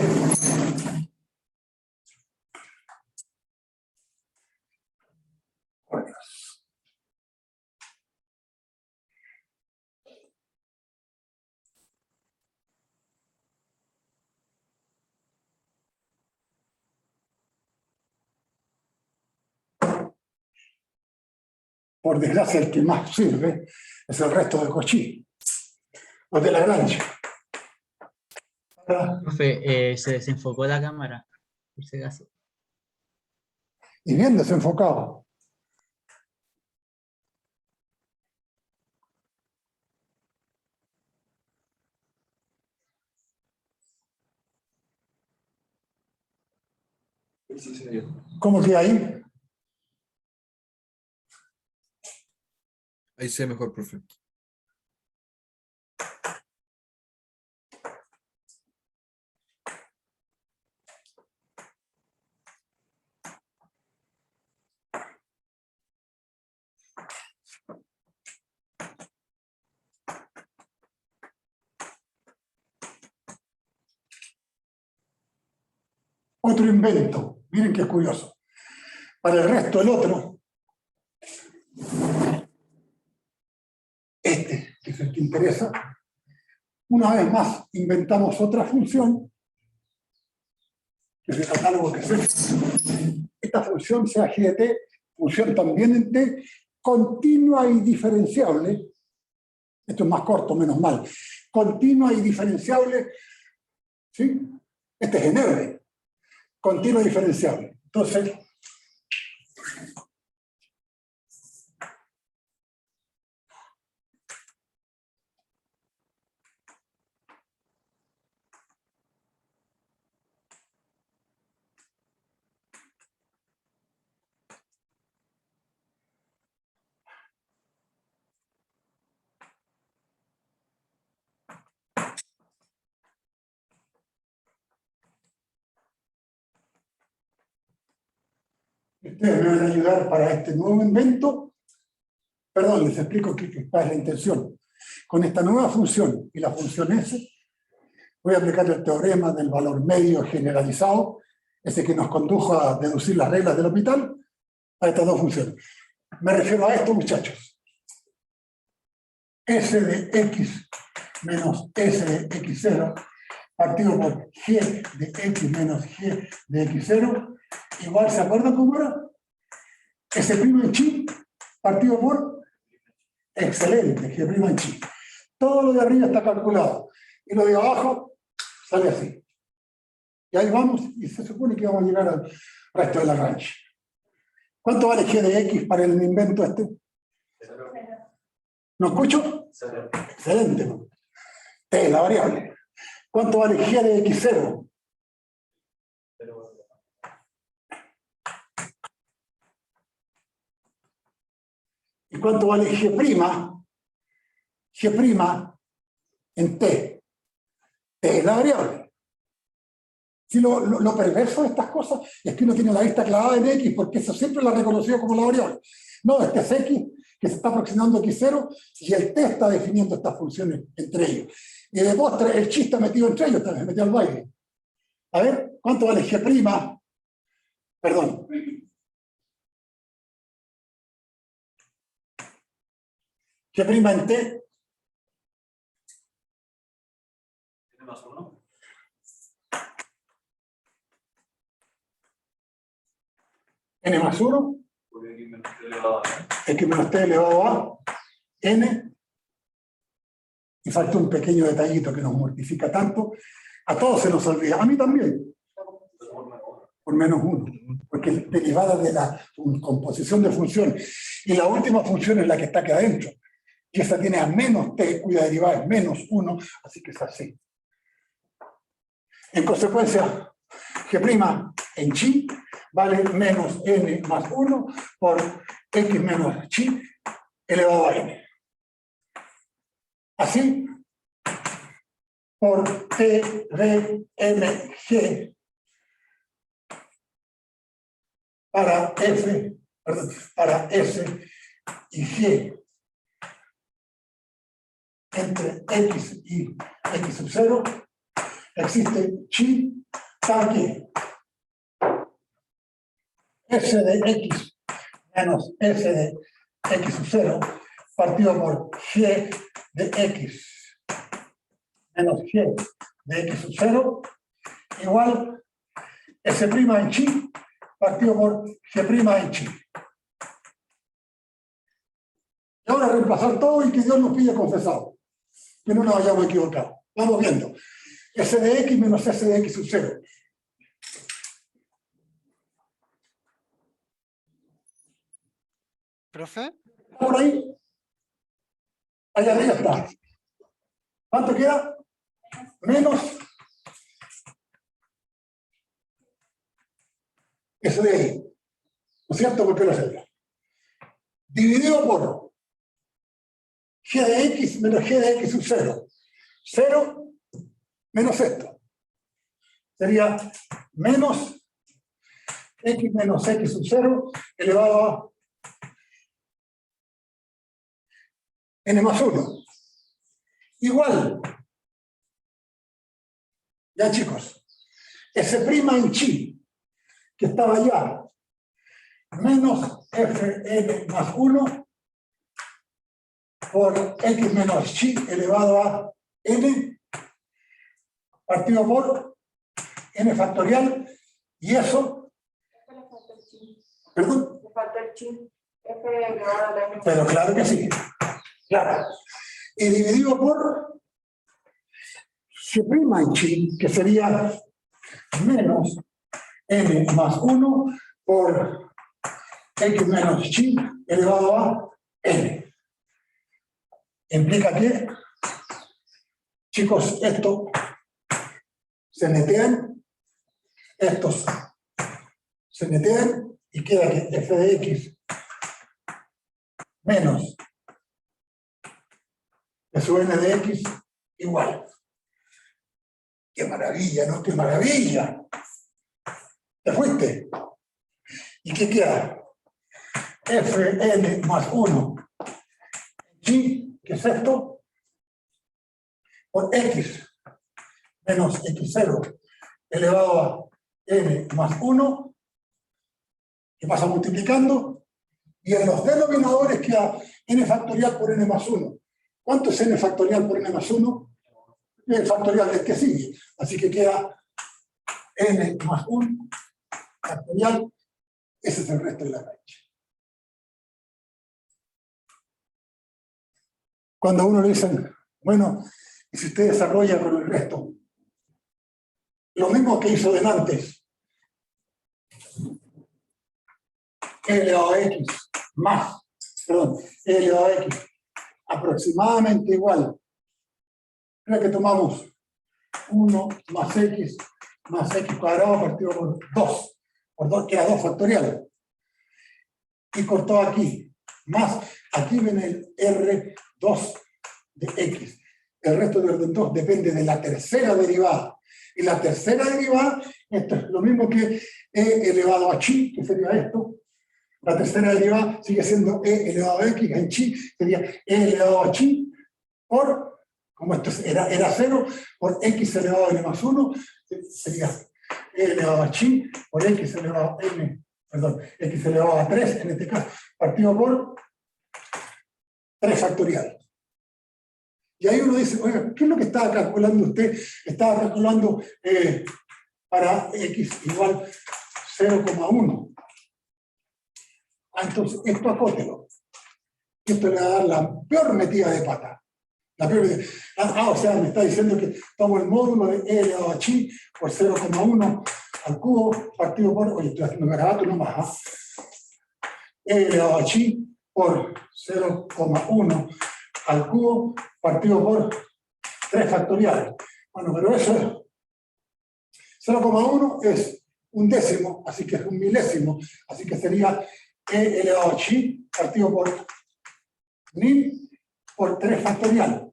Por desgracia, el que más sirve es el resto de Cauchy, o de Lagrange. Profe, se desenfocó la cámara, por si acaso. Y bien desenfocado. ¿Cómo que ahí? Ahí se ve mejor, profe. Otro invento. Miren qué curioso. Para el resto, el otro. Este, que es el que interesa. Una vez más, inventamos otra función, que es el catálogo que es esta función, sea g de t, función también en t, continua y diferenciable. Esto es más corto, menos mal. Continua y diferenciable, ¿sí? Este es en R. continua diferenciable. Entonces, ustedes me van a ayudar para este nuevo invento. Perdón, les explico cuál es la intención. Con esta nueva función y la función S, voy a aplicar el teorema del valor medio generalizado, ese que nos condujo a deducir las reglas del hospital, a estas dos funciones. Me refiero a esto, muchachos. S de x menos S de x0 partido por G de x menos G de x0, igual, ¿se acuerdan cómo era? S' en chi partido por, excelente, G' en chi. Todo lo de arriba está calculado, y lo de abajo sale así. Y ahí vamos, y se supone que vamos a llegar al resto de la ranch. ¿Cuánto vale G de x para el invento este? ¿No escucho? Excelente. T, la variable. ¿Cuánto vale G de x0? ¿Y cuánto vale G'? G' en T. T es la variable. Si lo perverso de estas cosas es que uno tiene la vista clavada en X, porque eso siempre la ha reconocido como la variable. No, este es X, que se está aproximando a X0, y el T está definiendo estas funciones entre ellos. Y de postre, el chi está metido entre ellos, también metido al baile. A ver, ¿cuánto vale G'? Perdón. G' en T. ¿Tiene más uno? N más 1. Porque aquí menos T elevado a n. X menos T elevado a N. Y falta un pequeño detallito que nos mortifica tanto. A todos se nos olvida. A mí también. Por menos 1. Porque es derivada de la composición de funciones. Y la última función es la que está aquí adentro. Y esa tiene a menos T, cuya derivada es menos 1. Así que es así. En consecuencia, G' en chi vale menos n más 1 por x menos chi elevado a n. Así, por T, V, M, G para F, perdón, para S y G entre X y X sub 0, existe chi tal que S de X menos S de X sub 0 partido por G de X menos G de X sub 0 igual S' en chi partido por G' en chi. Y ahora reemplazar todo y que Dios nos pille confesado. Que no nos hayamos equivocado. Vamos viendo. S de X menos S de X sub 0. ¿Profe? ¿Por ahí? Allá arriba está. ¿Cuánto queda? Menos eso de ahí. ¿No es cierto? Porque lo sé. Dividido por G de X menos G de X sub 0. 0 menos esto. Sería menos X menos X sub 0 elevado a n más 1. Igual. Ya, chicos. S' en chi, que estaba allá, menos Fn más 1 por X menos chi elevado a n, partido por n factorial, y eso... ¿Perdón? Le falta el chi. F elevado a la n. Pero claro que sí. Claro. Y dividido por G' en chi, que sería menos n más 1 por x menos chi elevado a n. Implica que, chicos, esto se netean, estos se netean y queda que f de x menos f sub n de x igual. ¡Qué maravilla, no? ¡Qué maravilla! ¿Te fuiste? ¿Y qué queda? Fn más 1 chi, ¿qué es esto? Por x menos x0 elevado a n más 1, que pasa multiplicando, y en los denominadores queda n factorial por n más 1. ¿Cuánto es n factorial por n más 1? El factorial del que sigue. Así que queda n más 1 factorial. Ese es el resto de la raíz. Cuando a uno le dicen, bueno, y si usted desarrolla con el resto, lo mismo que hizo antes, e elevado a x más, perdón, e elevado a x aproximadamente igual. Mira que tomamos 1 más x cuadrado partido por 2. Por 2 queda 2 factorial. Y cortó aquí. Más, aquí viene el R2 de x. El resto de orden 2 depende de la tercera derivada. Y la tercera derivada, esto es lo mismo que e elevado a chi, que sería esto. La tercera derivada sigue siendo e elevado a x, en chi sería e elevado a chi por, como esto era 0, por x elevado a n más 1, sería e elevado a chi por x elevado a n, perdón, x elevado a 3, en este caso, partido por 3 factorial. Y ahí uno dice, oiga, ¿qué es lo que estaba calculando usted? Estaba calculando para x igual 0,1. Entonces, esto acótelo. Esto le va a dar la peor metida de pata. La peor metida. O sea, me está diciendo que tomo el módulo de e elevado a chi por 0,1 al cubo partido por, oye, estoy haciendo garabato nomás, e elevado a chi por 0,1 al cubo partido por 3 factorial. Bueno, pero eso es 0,1 es un décimo, así que es un milésimo, así que sería e elevado a chi partido por ni por 3 factorial.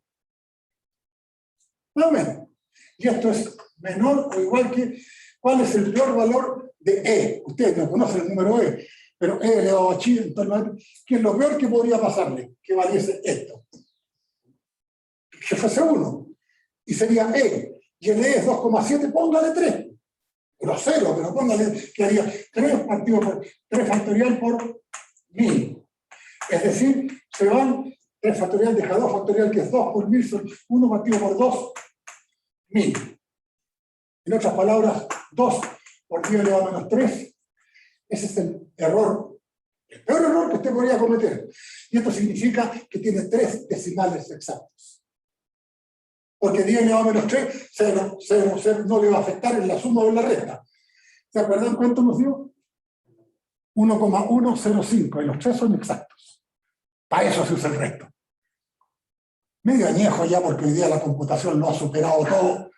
Más o menos. Y esto es menor o igual que, ¿cuál es el peor valor de e? Ustedes no conocen el número e, pero e elevado a chi en torno a, ¿qué es lo peor que podría pasarle? Que valiese esto. Que fuese 1. Y sería e. Y el e es 2,7, póngale 3. Pero 0, pero póngale que haría 3 partido por 3 factorial por 1000. Es decir, se van 3 factorial, deja 2 factorial, que es 2 por 1000, son 1 partido por 2, 1000. En otras palabras, 2 por 10 elevado a menos 3. Ese es el error, el peor error que usted podría cometer. Y esto significa que tiene 3 decimales exactos. Porque 10 elevado a menos 3, 0, 0, 0, no le va a afectar en la suma o en la resta. ¿Se acuerdan cuánto nos dio? 1,105, y los 3 son exactos. Para eso se usa el resto. Medio añejo ya, porque hoy día la computación lo ha superado todo,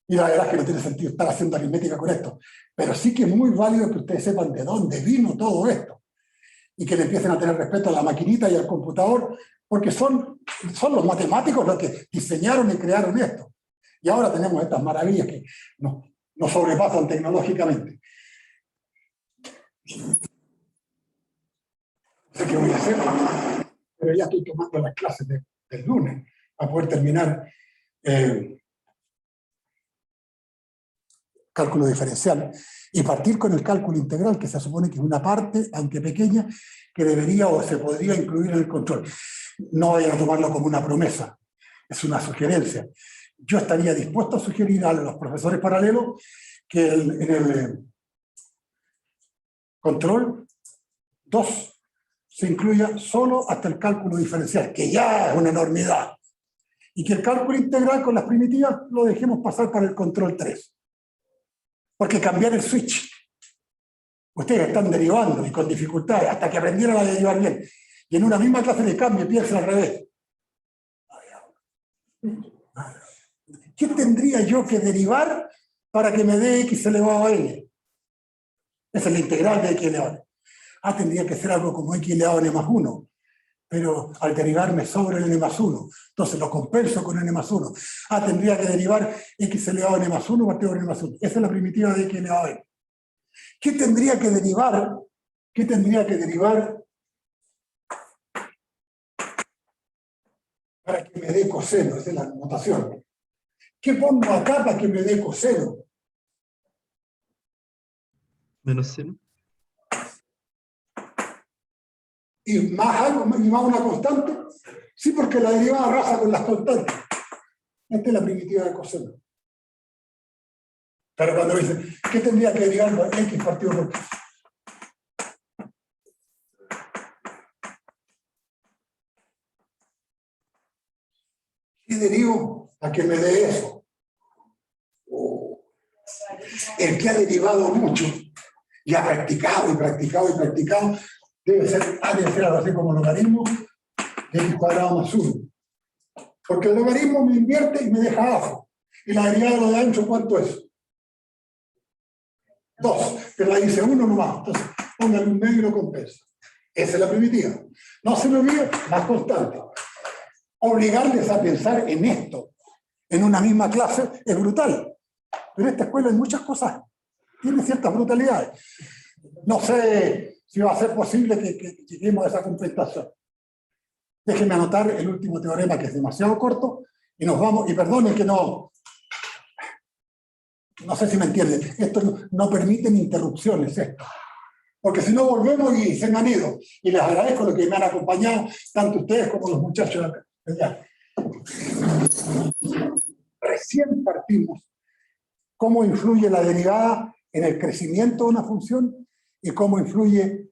y la verdad es que no tiene sentido estar haciendo aritmética con esto. Pero sí que es muy válido que ustedes sepan de dónde vino todo esto, y que le empiecen a tener respeto a la maquinita y al computador, porque son los matemáticos los que diseñaron y crearon esto. Y ahora tenemos estas maravillas que nos sobrepasan tecnológicamente. No sé qué voy a hacer, pero ya estoy tomando las clases del lunes para poder terminar cálculo diferencial y partir con el cálculo integral, que se supone que es una parte, aunque pequeña, que debería o se podría incluir en el control. No vayan a tomarlo como una promesa, es una sugerencia. Yo estaría dispuesto a sugerir a los profesores paralelos que en el control 2 se incluya solo hasta el cálculo diferencial, que ya es una enormidad, y que el cálculo integral con las primitivas lo dejemos pasar para el control 3. Porque cambiar el switch. Ustedes están derivando y con dificultades hasta que aprendieron a derivar bien. Y en una misma clase de cambio piensan al revés. ¿Qué tendría yo que derivar para que me dé x elevado a n? Esa es la integral de x elevado a n. Tendría que ser algo como x elevado a n más 1. Pero al derivarme sobre el n más 1, entonces lo compenso con n más 1. Tendría que derivar x elevado a n más 1 partido por n más 1. Esa es la primitiva de x elevado a n. ¿Qué tendría que derivar? ¿Qué tendría que derivar para que me dé coseno? Esa es la notación. ¿Qué pongo acá para que me dé coseno? Menos 0. ¿Y más algo? ¿Y más una constante? Sí, porque la derivada arrasa con las constantes. Esta es la primitiva de coseno. Pero cuando dicen, ¿qué tendría que derivar x partido por x? ¿Qué derivo a que me dé eso? El que ha derivado mucho y ha practicado y practicado y practicado debe ser algo así como logaritmo de x cuadrado más 1. Porque el logaritmo me invierte y me deja abajo. Y la derivada de lo de ancho, ¿cuánto es? 2, pero la dice 1 nomás. Entonces, póngale un medio y lo compensa. Esa es la primitiva. No se me olvide, más constante. Obligarles a pensar en esto, en una misma clase, es brutal. Pero esta escuela en muchas cosas tiene ciertas brutalidades. No sé si va a ser posible que lleguemos a esa compensación. Déjenme anotar el último teorema, que es demasiado corto, y nos vamos, y perdonen que no sé si me entienden, esto no permite interrupciones, esto. Porque si no volvemos y se me han ido. Y les agradezco lo que me han acompañado, tanto ustedes como los muchachos de allá. Recién partimos cómo influye la derivada en el crecimiento de una función y cómo influye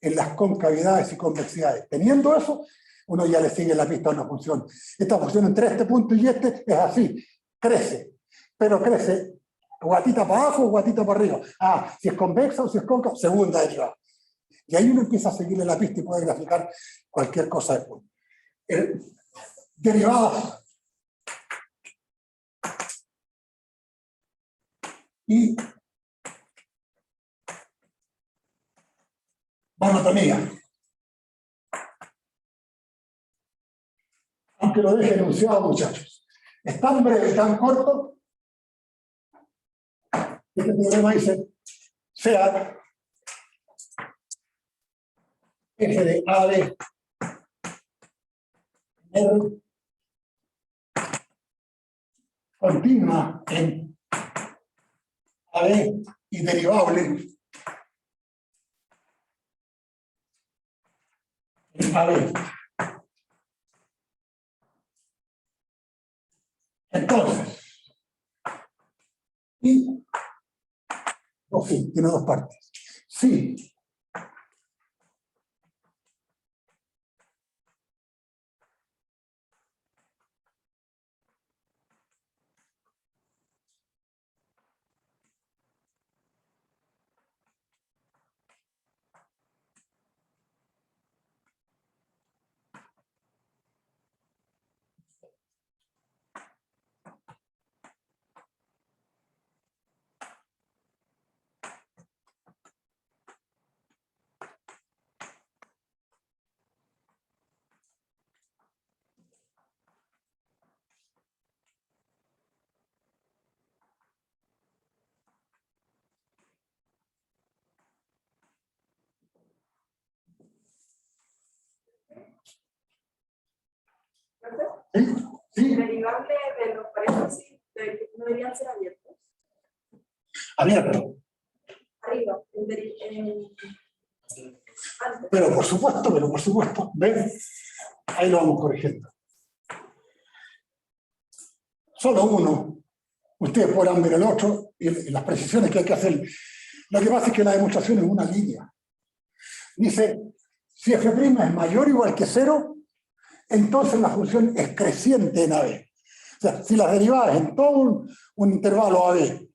en las concavidades y convexidades. Teniendo eso, uno ya le sigue la pista a una función. Esta función entre este punto y este es así, crece, pero crece guatita para abajo o guatita para arriba. Si es convexa o si es cóncava, segunda derivada. Y ahí uno empieza a seguirle la pista y puede graficar cualquier cosa después. Derivadas. Y monotonía. Aunque lo deje enunciado, muchachos. Es tan breve, tan corto. Este teorema dice, sea f de A de R continua en AB y derivable en AB. Entonces, y sí, tiene dos partes. Sí. Sí. Derivable de los paréntesis no deberían ser abiertos. Abierto. Arriba, antes. Pero por supuesto, ¿ven? Ahí lo vamos corrigiendo. Solo uno. Ustedes podrán ver el otro y las precisiones que hay que hacer. Lo que pasa es que la demostración es una línea. Dice, si f' es mayor o igual que 0, entonces la función es creciente en AB. O sea, si las derivadas en todo un intervalo AB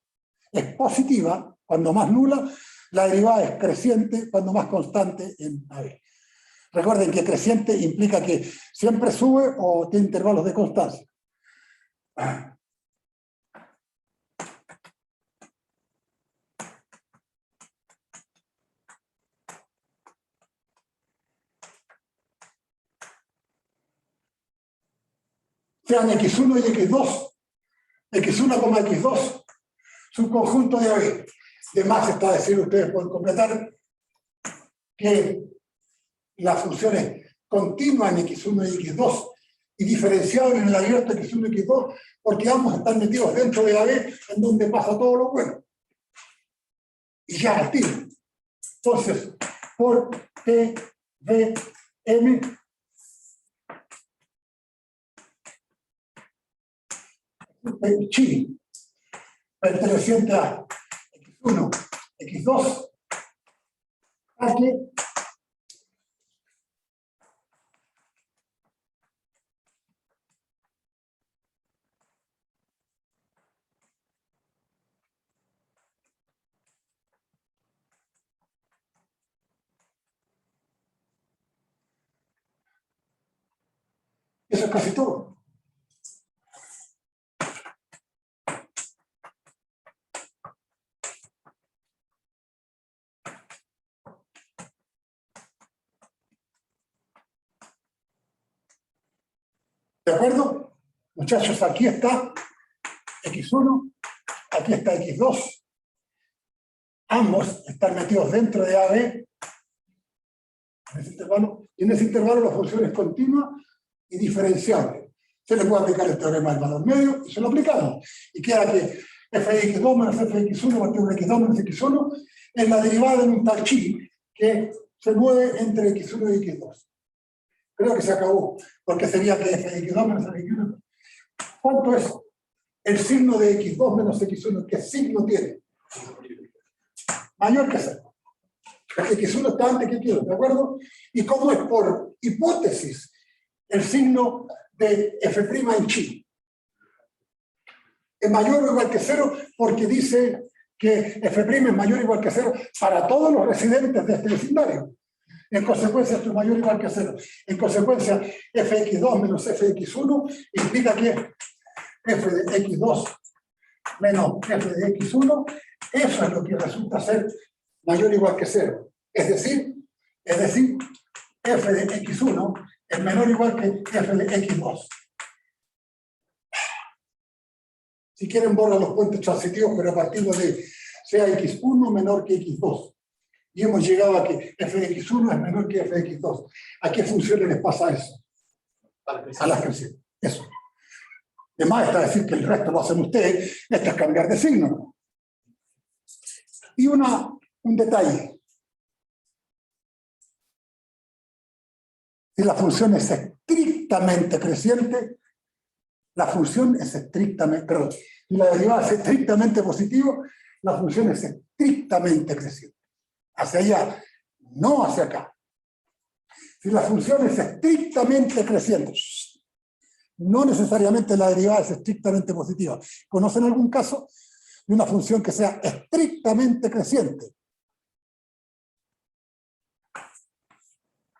es positiva, cuando más nula, la derivada es creciente, cuando más constante en AB. Recuerden que creciente implica que siempre sube o tiene intervalos de constancia. Sean X1 y X2, X1, X2, subconjunto de AB. De más está decir, ustedes pueden completar que la función es continua en X1 y X2 y diferenciable en el abierto X1 y X2 porque ambos están metidos dentro de AB en donde pasa todo lo bueno. Y ya al tiro. Entonces, por T, V, M, chi perteneciente a X1, X2, aquí, eso es casi todo. ¿De acuerdo? Muchachos, aquí está X1, aquí está X2. Ambos están metidos dentro de AB, en ese intervalo, y en ese intervalo la función es continua y diferenciable. Se le puede aplicar el teorema del valor medio y se lo aplicamos. Y queda que f de x2 menos f de x1 partido de x2 menos x1 es la derivada de un tal chi que se mueve entre x1 y x2. Creo que se acabó, porque sería que f de x2 menos f de x1. ¿Cuánto es el signo de x2 menos x1? ¿Qué signo tiene? Mayor que 0. El x1 está antes que x2, ¿de acuerdo? Y como es por hipótesis el signo de f' en chi. Es mayor o igual que 0 porque dice que f' es mayor o igual que 0 para todos los residentes de este vecindario. En consecuencia, esto es mayor o igual que 0. En consecuencia, fx2 menos fx1 implica que f de x2 menos f de x1, eso es lo que resulta ser mayor o igual que 0. Es decir, f de x1 es menor o igual que f de x2. Si quieren, borran los puentes transitivos, pero a partir de sea x1 menor que x2. Y hemos llegado a que f de x1 es menor que f de x2. ¿A qué funciones les pasa eso? A las crecientes. Eso. Además está decir que el resto lo hacen ustedes, esto es cambiar de signo. Y un detalle. Si la función es estrictamente creciente, la función es estrictamente, perdón, si la derivada es estrictamente positiva, la función es estrictamente creciente. Hacia allá, no hacia acá. Si la función es estrictamente creciente, no necesariamente la derivada es estrictamente positiva. ¿Conocen algún caso de una función que sea estrictamente creciente?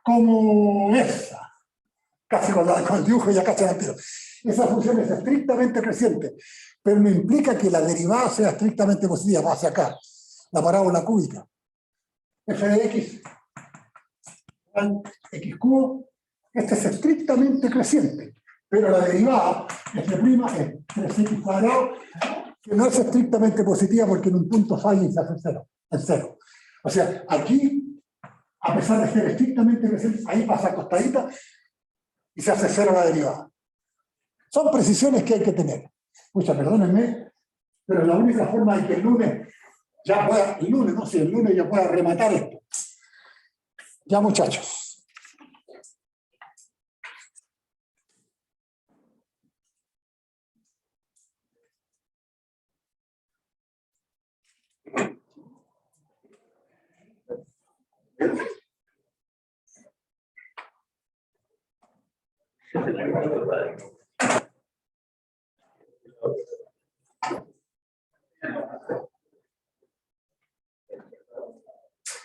Como esa. Casi con el dibujo ya cachan al tiro. Esa función es estrictamente creciente, pero no implica que la derivada sea estrictamente positiva, va hacia acá. La parábola cúbica. F de x, x cubo, este es estrictamente creciente, pero la derivada, f' es 3x cuadrado, que no es estrictamente positiva porque en un punto falla y se hace cero, en cero. O sea, aquí, a pesar de ser estrictamente creciente, ahí pasa acostadita y se hace cero la derivada. Son precisiones que hay que tener. Pucha, perdónenme, pero es la única forma de que el lunes ya pueda, el lunes ya pueda rematar esto. Ya, muchachos.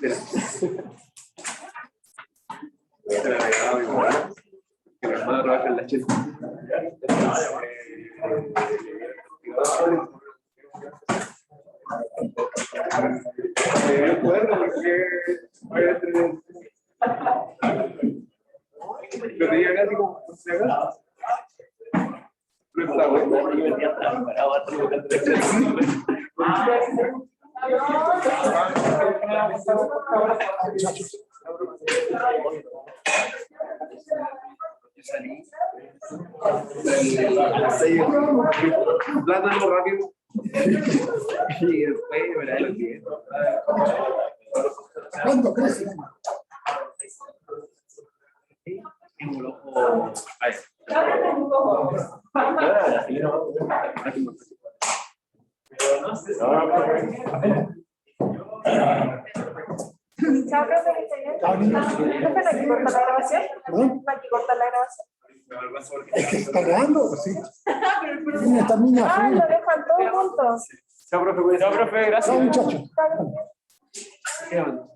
Que mi hermano trabaja en la chela. Lo tenía casi como se haga. Plátano rápido. Y después, ¿verdad? Lo que ¿Cuánto crece? Chao, profe, que esté bien. Chao, niños. ¿Profe, no hay que cortar la grabación? ¿No? ¿No hay que cortar la grabación? Es que está grabando, pues sí. Mira, esta niña Ah, fue. lo dejan todos juntos. Chao, profe. Chao, profe. Gracias. Chao, muchachos. Chao. Qué bueno.